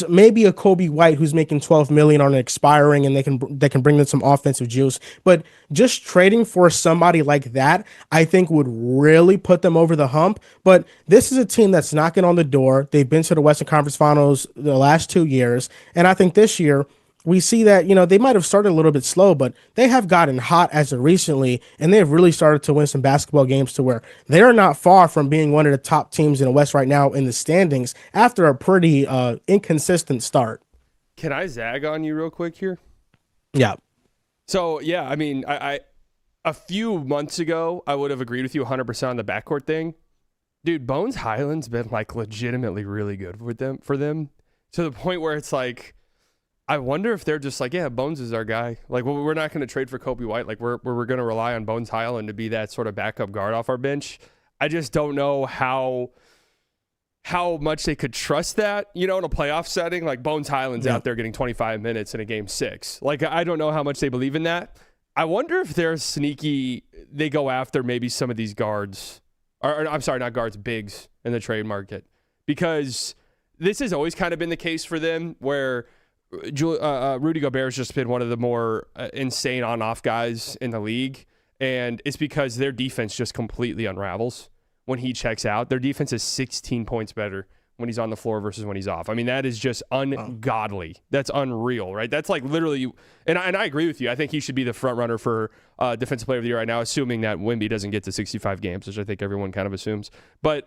maybe a Kobe White who's making $12 million on expiring, and they can bring them some offensive juice. But just trading for somebody like that, I think would really put them over the hump. But this is a team that's knocking on the door. They've been to the Western Conference Finals the last 2 years, and I think this year we see that, they might have started a little bit slow, but they have gotten hot as of recently, and they've really started to win some basketball games to where they're not far from being one of the top teams in the West right now in the standings after a pretty inconsistent start. Can I zag on you real quick here? Yeah. So, yeah, I mean, I a few months ago, I would have agreed with you 100% on the backcourt thing. Dude, Bones Highland's been, like, legitimately really good for them to the point where it's like, I wonder if they're just like, yeah, Bones is our guy. Like, well, we're not going to trade for Kobe White. Like, we're going to rely on Bones Highland to be that sort of backup guard off our bench. I just don't know how much they could trust that, in a playoff setting. Like, Bones Highland's out there getting 25 minutes in a game 6. Like, I don't know how much they believe in that. I wonder if they're sneaky. They go after maybe some of these guards, or I'm sorry, not guards, bigs in the trade market, because this has always kind of been the case for them where Rudy Gobert has just been one of the more insane on-off guys in the league, and it's because their defense just completely unravels when he checks out. Their defense is 16 points better when he's on the floor versus when he's off. I mean, that is just ungodly. That's unreal, right? That's like literally, and I agree with you. I think he should be the front runner for Defensive Player of the Year right now, assuming that Wemby doesn't get to 65 games, which I think everyone kind of assumes. But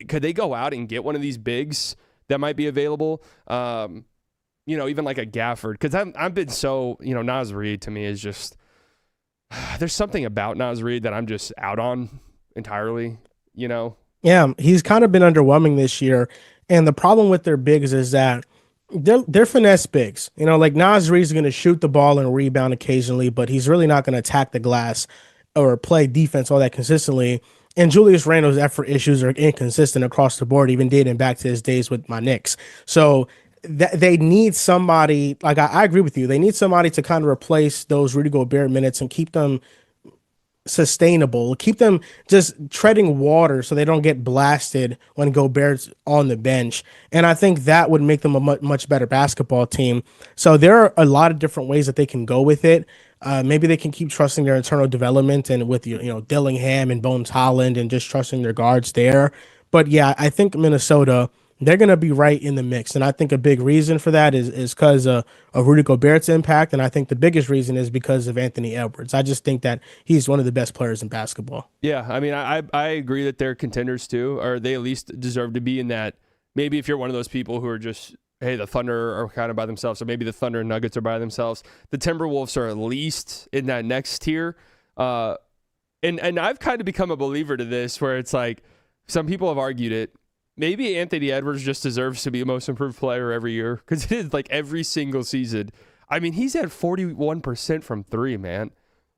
could they go out and get one of these bigs that might be available? Even like a Gafford, because I've been so, Naz Reid to me is just, there's something about Naz Reid that I'm just out on entirely, Yeah, he's kind of been underwhelming this year, and the problem with their bigs is that they're finesse bigs. Like Naz Reid's going to shoot the ball and rebound occasionally, but he's really not going to attack the glass or play defense all that consistently. And Julius Randle's effort issues are inconsistent across the board, even dating back to his days with my Knicks. So they need somebody, like I agree with you, they need somebody to kind of replace those Rudy Gobert minutes and keep them sustainable, keep them just treading water so they don't get blasted when Gobert's on the bench. And I think that would make them a much better basketball team. So there are a lot of different ways that they can go with it. Maybe they can keep trusting their internal development and with Dillingham and Bones Holland and just trusting their guards there. But yeah, I think Minnesota, they're going to be right in the mix. And I think a big reason for that is because of Rudy Gobert's impact. And I think the biggest reason is because of Anthony Edwards. I just think that he's one of the best players in basketball. Yeah, I mean, I agree that they're contenders too, or they at least deserve to be in that. Maybe if you're one of those people who are just, hey, the Thunder are kind of by themselves, or maybe the Thunder and Nuggets are by themselves. The Timberwolves are at least in that next tier. And I've kind of become a believer to this where it's like, some people have argued it. Maybe Anthony Edwards just deserves to be a most improved player every year, because it is like every single season. I mean, he's at 41% from three, man.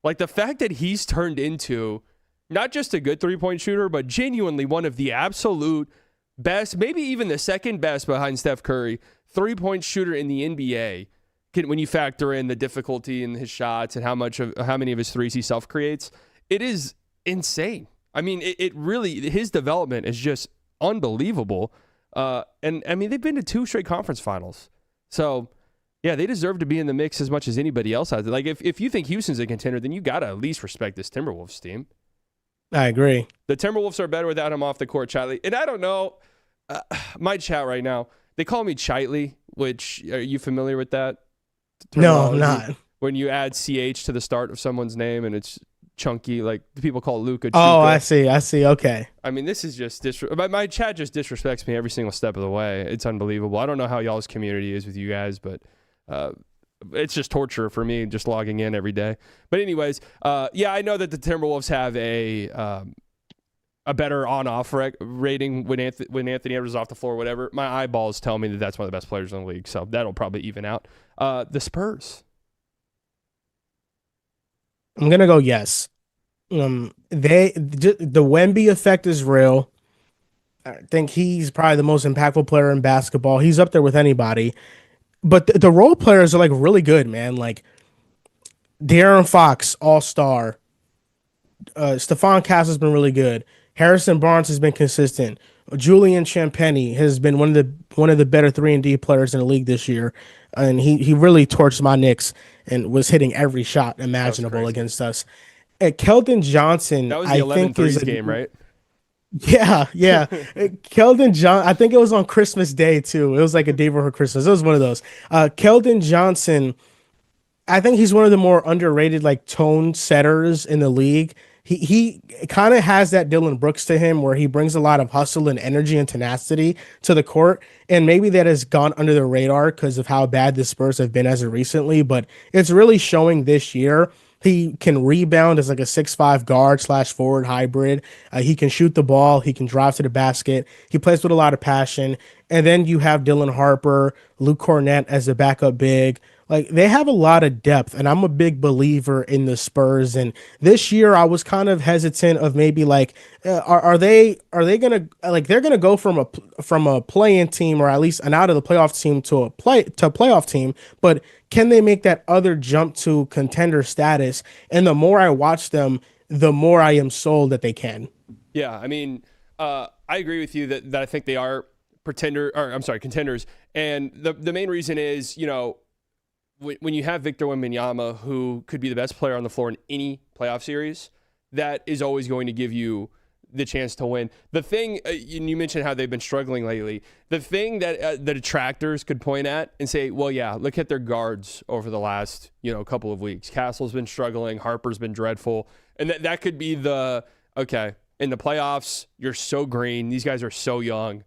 Like the fact that he's turned into not just a good three-point shooter, but genuinely one of the absolute best, maybe even the second best behind Steph Curry, three-point shooter in the NBA. When you factor in the difficulty in his shots and how many of his threes he self-creates, it is insane. I mean, it really, his development is just unbelievable. And I mean, they've been to 2 straight conference finals. So yeah, they deserve to be in the mix as much as anybody else has. Like if you think Houston's a contender, then you got to at least respect this Timberwolves team. I agree. The Timberwolves are better without him off the court, Chitley. And I don't know, my chat right now, they call me Chitley, which, are you familiar with that No, I'm terminology? not. When you add CH to the start of someone's name and it's chunky, like people call Luca Oh, Chuka. I see. Okay. I mean, this is just my chat just disrespects me every single step of the way. It's unbelievable. I don't know how y'all's community is with you guys, but it's just torture for me just logging in every day. But anyways, yeah, I know that the Timberwolves have a better on-off rating when Anthony Edwards is off the floor, whatever. My eyeballs tell me that that's one of the best players in the league, so that'll probably even out. The Spurs. I'm gonna go yes. The Wemby effect is real. I think he's probably the most impactful player in basketball. He's up there with anybody. But the role players are like really good, man. Like De'Aaron Fox, all star. Stephon Castle's been really good. Harrison Barnes has been consistent. Julian Champagnie has been one of the better 3-and-D players in the league this year, and he really torched my Knicks and was hitting every shot imaginable against us. Keldon Johnson, That was the I 11 think threes is game, right? Yeah. Keldon John, I think it was on Christmas Day too. It was like a day before Christmas. It was one of those. Keldon Johnson, I think he's one of the more underrated like tone setters in the league. He kind of has that Dylan Brooks to him where he brings a lot of hustle and energy and tenacity to the court. And maybe that has gone under the radar because of how bad the Spurs have been as of recently, but it's really showing this year. He can rebound as like a 6'5" guard / forward hybrid. He can shoot the ball. He can drive to the basket. He plays with a lot of passion. And then you have Dylan Harper, Luke Cornett as a backup big. Like they have a lot of depth, and I'm a big believer in the Spurs. And this year, I was kind of hesitant of maybe like, are they gonna like they're gonna go from a play-in team or at least an out of the playoff team to a playoff team, but can they make that other jump to contender status? And the more I watch them, the more I am sold that they can. Yeah, I mean, I agree with you that I think they are contenders. And the main reason is, you know, when you have Victor Wembanyama, who could be the best player on the floor in any playoff series, that is always going to give you the chance to win. The thing, you mentioned how they've been struggling lately. The thing that the detractors could point at and say, well, yeah, look at their guards over the last, couple of weeks. Castle's been struggling. Harper's been dreadful. And that could be okay, in the playoffs, you're so green. These guys are so young.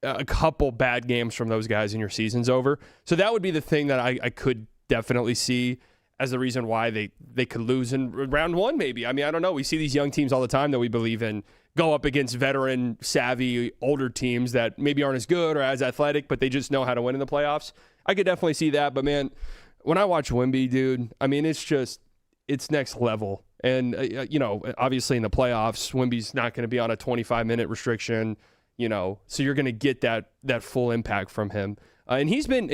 A couple bad games from those guys and your season's over. So that would be the thing that I could definitely see as the reason why they could lose in round one, maybe. I mean, I don't know. We see these young teams all the time that we believe in go up against veteran, savvy, older teams that maybe aren't as good or as athletic, but they just know how to win in the playoffs. I could definitely see that. But, man, when I watch Wemby, dude, I mean, it's next level. And, obviously in the playoffs, Wemby's not going to be on a 25-minute restriction. So you're going to get that full impact from him. And he's been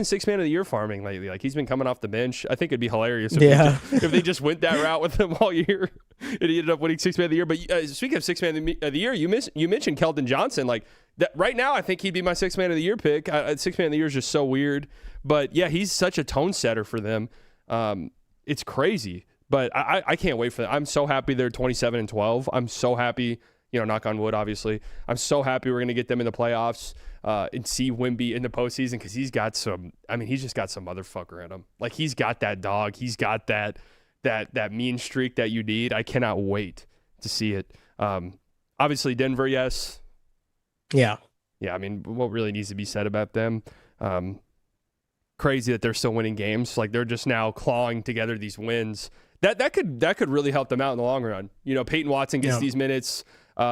sixth man of the year farming lately. Like he's been coming off the bench. I think it'd be hilarious if they just went that route with him all year and he ended up winning sixth man of the year. But speaking of sixth man of the year, you mentioned Keldon Johnson. Like that right now, I think he'd be my sixth man of the year pick. Sixth man of the year is just so weird. But yeah, he's such a tone setter for them. It's crazy. But I can't wait for that. I'm so happy they're 27-12. I'm so happy. Knock on wood, obviously. I'm so happy we're going to get them in the playoffs and see Wemby in the postseason because he's just got some motherfucker in him. Like, he's got that dog. He's got that mean streak that you need. I cannot wait to see it. Obviously, Denver, yes. Yeah. Yeah, I mean, what really needs to be said about them? Crazy that they're still winning games. Like, they're just now clawing together these wins. That could really help them out in the long run. Peyton Watson gets these minutes.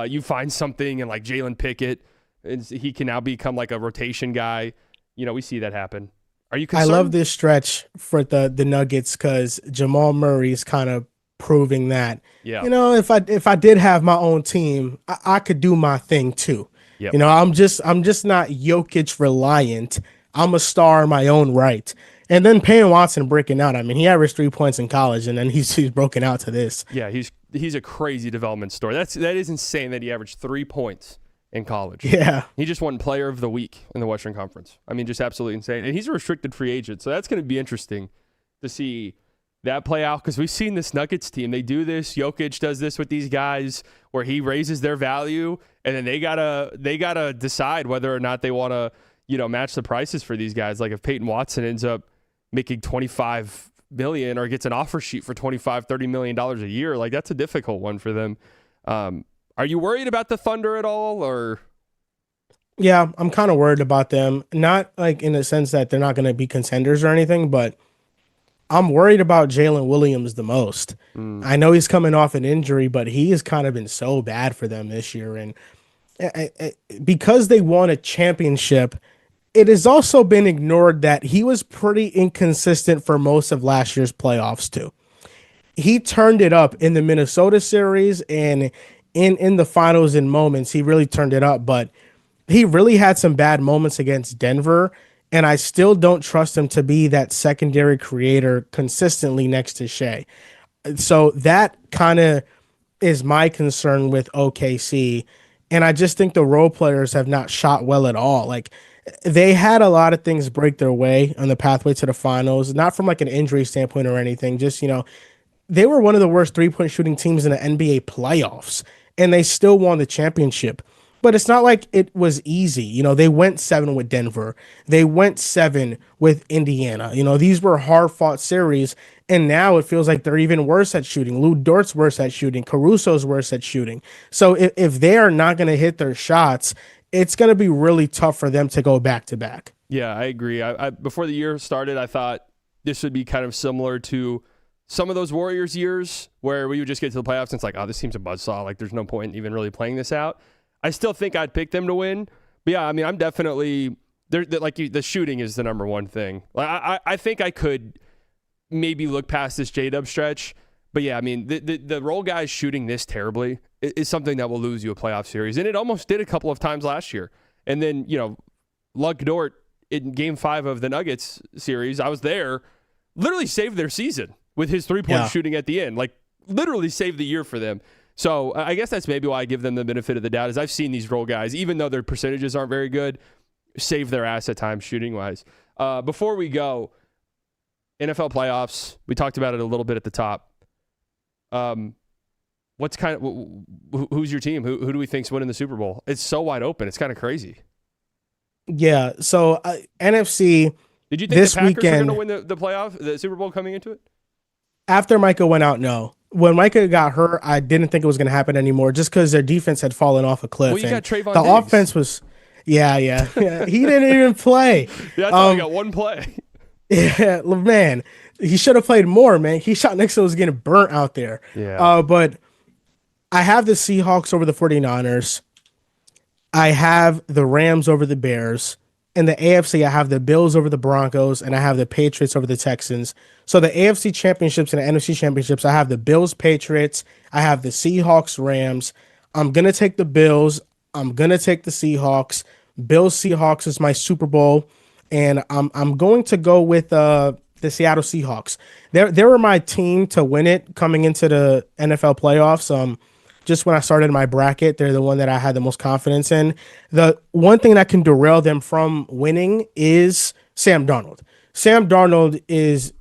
You find something and like Jalen Pickett, and he can now become like a rotation guy. We see that happen. Are you concerned? I love this stretch for the Nuggets because Jamal Murray is kind of proving that. Yeah. If I did have my own team, I could do my thing too. Yep. I'm just not Jokic reliant. I'm a star in my own right. And then Peyton Watson breaking out. I mean, he averaged 3 points in college, and then he's broken out to this. Yeah, he's a crazy development story. That is insane that he averaged 3 points in college. Yeah. He just won Player of the Week in the Western Conference. I mean, just absolutely insane. And he's a restricted free agent, so that's going to be interesting to see that play out? Because we've seen this Nuggets team. They do this. Jokic does this with these guys where he raises their value, and then they gotta decide whether or not they want to, match the prices for these guys. Like if Peyton Watson ends up making $25 million or gets an offer sheet for $25-30 million a year, like that's a difficult one for them. Are you worried about the Thunder at all, or? Yeah, I'm kind of worried about them. Not like in the sense that they're not going to be contenders or anything, but I'm worried about Jalen Williams the most. I know he's coming off an injury, but he has kind of been so bad for them this year. And because they won a championship, it has also been ignored that he was pretty inconsistent for most of last year's playoffs too. He turned it up in the Minnesota series and in the finals in moments. He really turned it up, but he really had some bad moments against Denver. And I still don't trust him to be that secondary creator consistently next to Shea. So that kind of is my concern with OKC. And I just think the role players have not shot well at all. Like they had a lot of things break their way on the pathway to the finals, not from like an injury standpoint or anything. Just, they were one of the worst 3-point shooting teams in the NBA playoffs, and they still won the championship. But it's not like it was easy. They went 7 with Denver. They went 7 with Indiana. These were hard-fought series, and now it feels like they're even worse at shooting. Lou Dort's worse at shooting. Caruso's worse at shooting. So if they are not going to hit their shots, it's going to be really tough for them to go back-to-back. Yeah, I agree. I before the year started, I thought this would be kind of similar to some of those Warriors years where we would just get to the playoffs and it's like, oh, this team's a buzzsaw. Like, there's no point in even really playing this out. I still think I'd pick them to win. But yeah, I mean, I'm definitely the shooting is the number one thing. Like, I think I could maybe look past this J-Dub stretch. But yeah, I mean, the role guys shooting this terribly is something that will lose you a playoff series. And it almost did a couple of times last year. And then, Luck Dort in game 5 of the Nuggets series, I was there, literally saved their season with his 3-point shooting at the end. Like, literally saved the year for them. So I guess that's maybe why I give them the benefit of the doubt is I've seen these role guys, even though their percentages aren't very good, save their ass at times shooting-wise. Before we go, NFL playoffs, we talked about it a little bit at the top. Who's your team? Who do we think's winning the Super Bowl? It's so wide open. It's kind of crazy. Yeah, so NFC. Did you think this the Packers weekend, were going to win the playoff, the Super Bowl coming into it? After Micah went out, no. When Micah got hurt, I didn't think it was going to happen anymore just because their defense had fallen off a cliff. Well, you got Trayvon the Diggs. Offense was, yeah. He didn't even play. Yeah, that's why he got one play. Yeah, man. He should have played more, man. He shot next to was getting burnt out there. Yeah. But I have the Seahawks over the 49ers. I have the Rams over the Bears. In the AFC, I have the Bills over the Broncos, and I have the Patriots over the Texans. So the AFC championships and the NFC championships, I have the Bills, Patriots. I have the Seahawks, Rams. I'm going to take the Bills. I'm going to take the Seahawks. Bills, Seahawks is my Super Bowl. And I'm going to go with the Seattle Seahawks. They were my team to win it coming into the NFL playoffs. Just when I started my bracket, they're the one that I had the most confidence in. The one thing that can derail them from winning is Sam Darnold. Sam Darnold is,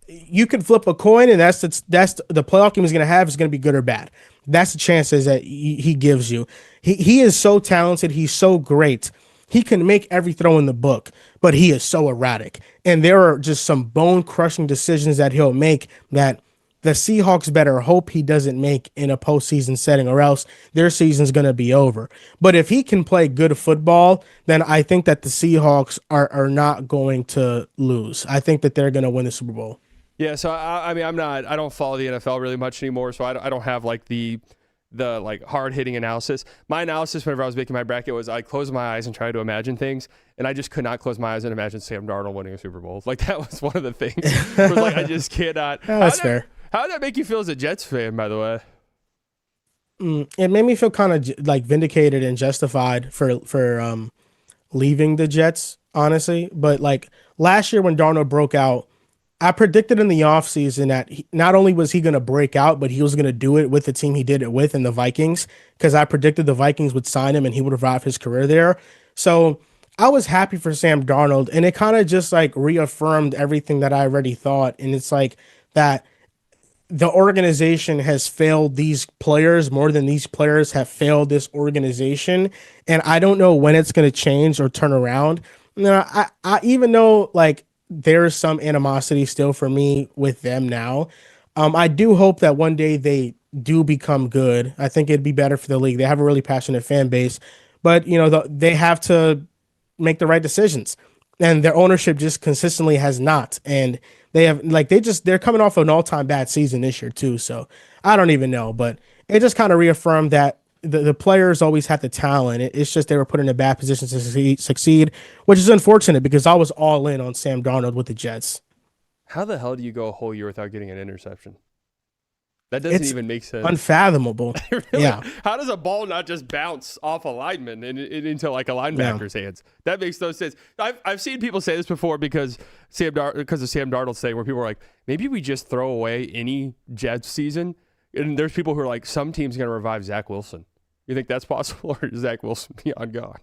you can flip a coin, and that's the playoff game he's going to have is going to be good or bad. That's the chances that he gives you. He is so talented. He's so great. He can make every throw in the book, but he is so erratic. And there are just some bone-crushing decisions that he'll make that the Seahawks better hope he doesn't make in a postseason setting, or else their season's going to be over. But if he can play good football, then I think that the Seahawks are not going to lose. I think that they're going to win the Super Bowl. Yeah, so I mean, I don't follow the NFL really much anymore, so I don't have like the like hard hitting analysis. My analysis whenever I was making my bracket was I closed my eyes and tried to imagine things, and I just could not close my eyes and imagine Sam Darnold winning a Super Bowl. Like that was one of the things. It was like I just cannot. Oh, that's fair. How did that make you feel as a Jets fan, by the way? It made me feel kind of like vindicated and justified for leaving the Jets, honestly. But like last year when Darnold broke out, I predicted in the offseason that not only was he going to break out, but he was going to do it with the team he did it with in the Vikings, because I predicted the Vikings would sign him and he would revive his career there. So I was happy for Sam Darnold, and it kind of just like reaffirmed everything that I already thought. And it's like that the organization has failed these players more than these players have failed this organization. And I don't know when it's going to change or turn around. No, I even though like there's some animosity still for me with them now. I do hope that one day they do become good. I think it'd be better for the league. They have a really passionate fan base, but they have to make the right decisions, and their ownership just consistently has not. And they have they're coming off an all-time bad season this year too. So I don't even know, but it just kind of reaffirmed that the players always had the talent. It's just they were put in a bad position to succeed, which is unfortunate because I was all in on Sam Darnold with the Jets. How the hell do you go a whole year without getting an interception? That doesn't even make sense. Unfathomable. Really? Yeah. How does a ball not just bounce off a lineman and into like a linebacker's hands? That makes no sense. I've seen people say this before because of Sam Darnold's thing, where people are like, maybe we just throw away any Jets season. And there's people who are like, some team's going to revive Zach Wilson. You think that's possible, or is Zach Wilson beyond gone?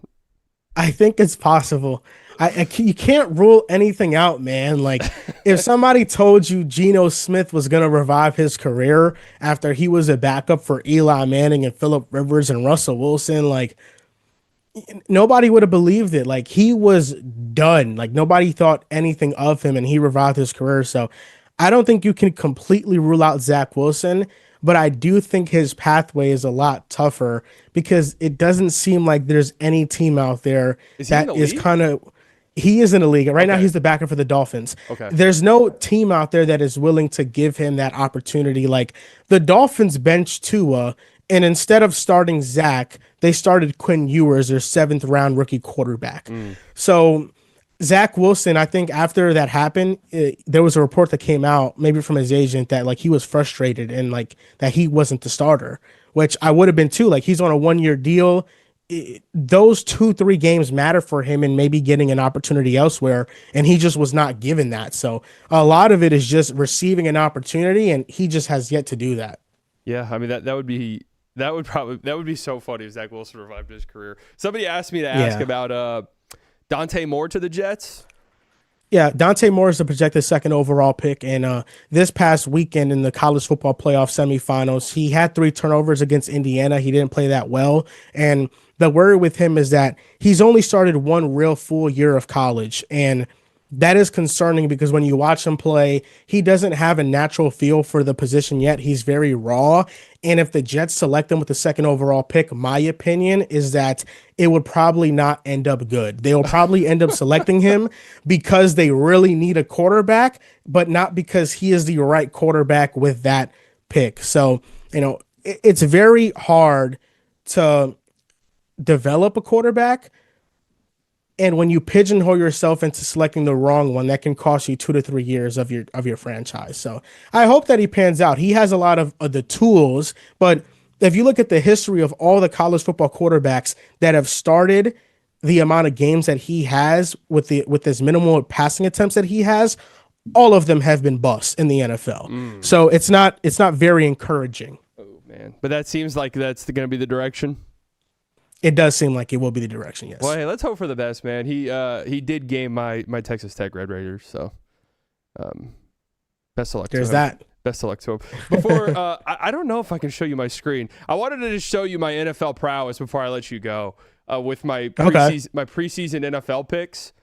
I think it's possible. You can't rule anything out, man. Like, if somebody told you Geno Smith was going to revive his career after he was a backup for Eli Manning and Phillip Rivers and Russell Wilson, like, nobody would have believed it. Like, he was done. Like, nobody thought anything of him, and he revived his career. So I don't think you can completely rule out Zach Wilson, but I do think his pathway is a lot tougher because it doesn't seem like there's any team out there that is kind of. He is in the league right now. He's the backer for the Dolphins. Okay. There's no team out there that is willing to give him that opportunity. Like, the Dolphins bench Tua, and instead of starting Zach, they started Quinn Ewers, their 7th round rookie quarterback. So Zach Wilson, I think after that happened, there was a report that came out, maybe from his agent, that like he was frustrated and like that he wasn't the starter, which I would have been too. Like, he's on a 1-year deal. Those 2-3 games matter for him and maybe getting an opportunity elsewhere, and he just was not given that. So a lot of it is just receiving an opportunity, and he just has yet to do that. Yeah, I mean that would be so funny if Zach Wilson revived his career. Somebody asked me to ask about Dante Moore to the Jets. Yeah, Dante Moore is the projected 2nd overall pick, and this past weekend in the college football playoff semifinals, he had 3 turnovers against Indiana. He didn't play that well, and the worry with him is that he's only started 1 real full year of college, and that is concerning because when you watch him play, he doesn't have a natural feel for the position yet. He's very raw. And if the Jets select him with the 2nd overall pick, my opinion is that it would probably not end up good. They will probably end up selecting him because they really need a quarterback, but not because he is the right quarterback with that pick. So, it's very hard to develop a quarterback. And when you pigeonhole yourself into selecting the wrong one, that can cost you 2 to 3 years of your franchise. So I hope that he pans out. He has a lot of the tools, but if you look at the history of all the college football quarterbacks that have started the amount of games that he has with his minimal passing attempts that he has, all of them have been busts in the NFL. So it's not very encouraging. Oh man, but that seems like that's going to be the direction. It does seem like it will be the direction, yes. Well, hey, let's hope for the best, man. He did game my Texas Tech Red Raiders, so best of luck to him. There's that. Best of luck to him. Before, I don't know if I can show you my screen. I wanted to just show you my NFL prowess before I let you go with my preseason NFL picks,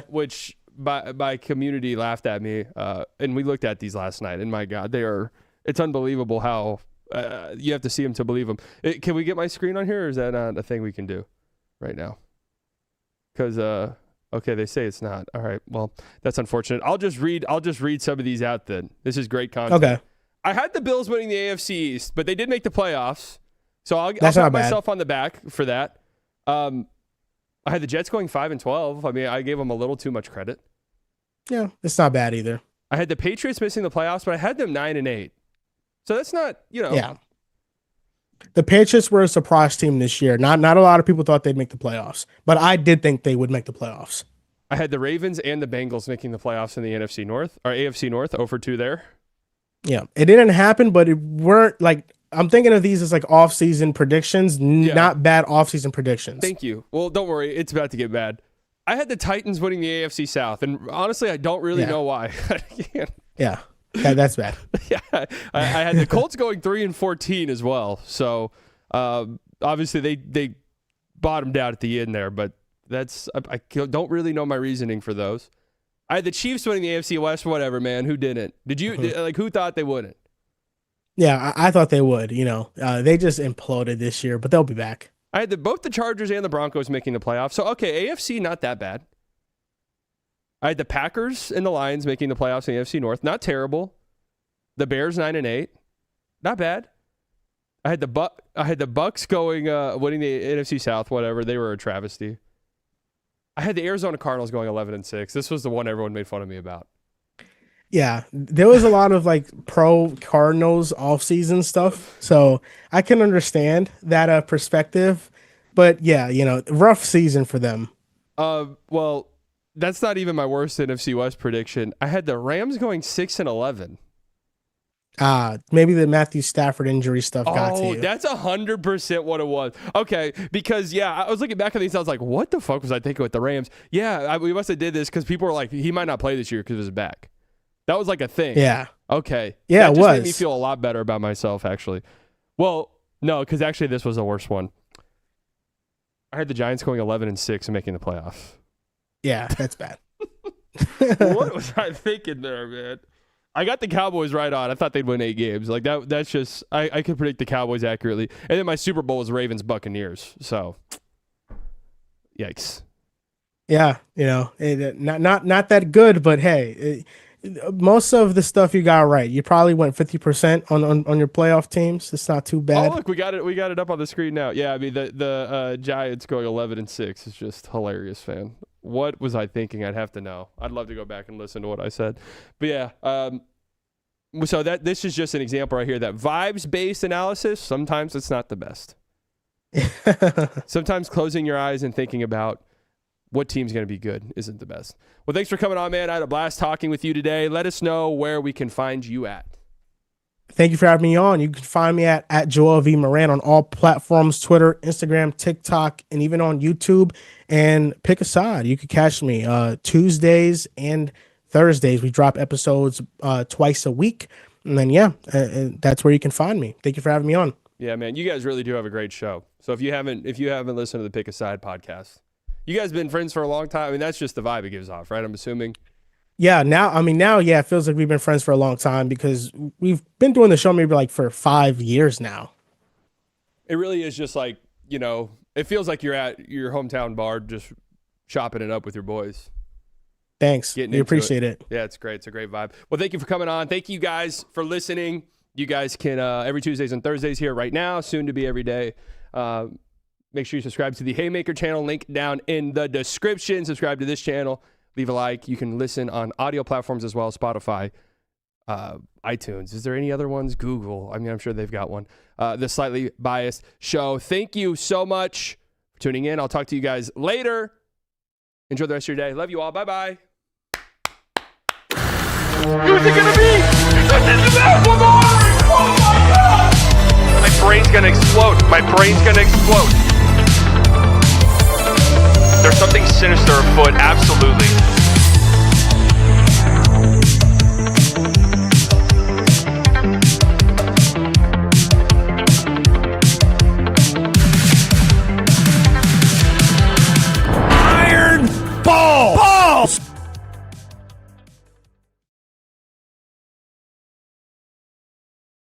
which my community laughed at me, and we looked at these last night, and my God, it's unbelievable how you have to see them to believe them. Can we get my screen on here, or is that not a thing we can do right now? Because okay, they say it's not. All right, well, that's unfortunate. I'll just read some of these out then. This is great content. Okay. I had the Bills winning the AFC East, but they did make the playoffs, so I'll pat myself on the back for that. I had the Jets going 5-12. I mean, I gave them a little too much credit. Yeah, it's not bad either. I had the Patriots missing the playoffs, but I had them 9-8. So that's not, Yeah. The Patriots were a surprise team this year. Not a lot of people thought they'd make the playoffs, but I did think they would make the playoffs. I had the Ravens and the Bengals making the playoffs in the NFC North, or AFC North, 0-2 there. Yeah, it didn't happen, but it weren't like, I'm thinking of these as like off-season predictions, not bad off-season predictions. Thank you. Well, don't worry. It's about to get bad. I had the Titans winning the AFC South, and honestly, I don't really know why. Yeah. That's bad. Yeah, I had the Colts going 3-14 as well. So obviously they bottomed out at the end there, but I don't really know my reasoning for those. I had the Chiefs winning the AFC West. Whatever, man. Who didn't? Did you who thought they wouldn't? Yeah, I thought they would. They just imploded this year, but they'll be back. I had both the Chargers and the Broncos making the playoffs. So okay, AFC not that bad. I had the Packers and the Lions making the playoffs in the AFC North. Not terrible. The Bears 9-8. Not bad. I had the Bucks going winning the NFC South, whatever. They were a travesty. I had the Arizona Cardinals going 11-6. This was the one everyone made fun of me about. Yeah, there was a lot of pro Cardinals offseason stuff. So I can understand that perspective. But yeah, rough season for them. Well, that's not even my worst NFC West prediction. I had the Rams going 6-11. Maybe the Matthew Stafford injury stuff got to you. That's 100% what it was. Okay, because I was looking back at these. I was like, "What the fuck was I thinking with the Rams?" Yeah, we must have did this because people were like, "He might not play this year because of his back." That was like a thing. Yeah. Okay. Yeah, that it just was. made me feel a lot better about myself, actually. Well, no, because actually this was the worst one. I had the Giants going 11-6 and making the playoffs. Yeah, that's bad. What was I thinking there, man? I got the Cowboys right on. I thought they'd win 8 games. Like that's just I could predict the Cowboys accurately. And then my Super Bowl was Ravens Buccaneers. So yikes. Yeah, not that good, but hey, most of the stuff you got right. You probably went 50% on your playoff teams. It's not too bad. Oh, look, we got it up on the screen now. Yeah, I mean the Giants going 11-6 is just hilarious, man. What was I thinking? I'd have to know. I'd love to go back and listen to what I said. But yeah, so this is just an example right here that vibes-based analysis, sometimes it's not the best. Sometimes closing your eyes and thinking about what team's going to be good isn't the best. Well, thanks for coming on, man. I had a blast talking with you today. Let us know where we can find you at. Thank you for having me on. You can find me at Joel V. Moran on all platforms, Twitter, Instagram, TikTok, and even on YouTube. And pick a side. You can catch me Tuesdays and Thursdays. We drop episodes twice a week. And then, that's where you can find me. Thank you for having me on. Yeah, man. You guys really do have a great show. So if you haven't listened to the Pick a Side podcast, you guys been friends for a long time. I mean, that's just the vibe it gives off, right? I'm assuming. Yeah, now, it feels like we've been friends for a long time because we've been doing the show maybe for 5 years now. It really is just it feels like you're at your hometown bar just chopping it up with your boys. Thanks. We appreciate it. Yeah, it's great. It's a great vibe. Well, thank you for coming on. Thank you guys for listening. You guys can, every Tuesdays and Thursdays here right now, soon to be every day. Make sure you subscribe to the Haymaker channel, link down in the description. Subscribe to this channel. Leave a like. You can listen on audio platforms as well, Spotify, iTunes. Is there any other ones? Google. I mean, I'm sure they've got one. The Slightly Biased Show. Thank you so much for tuning in. I'll talk to you guys later. Enjoy the rest of your day. Love you all. Bye-bye. Who's it gonna be? This is it! One more! Oh my God! My brain's gonna explode. My brain's gonna explode. There's something sinister afoot, absolutely.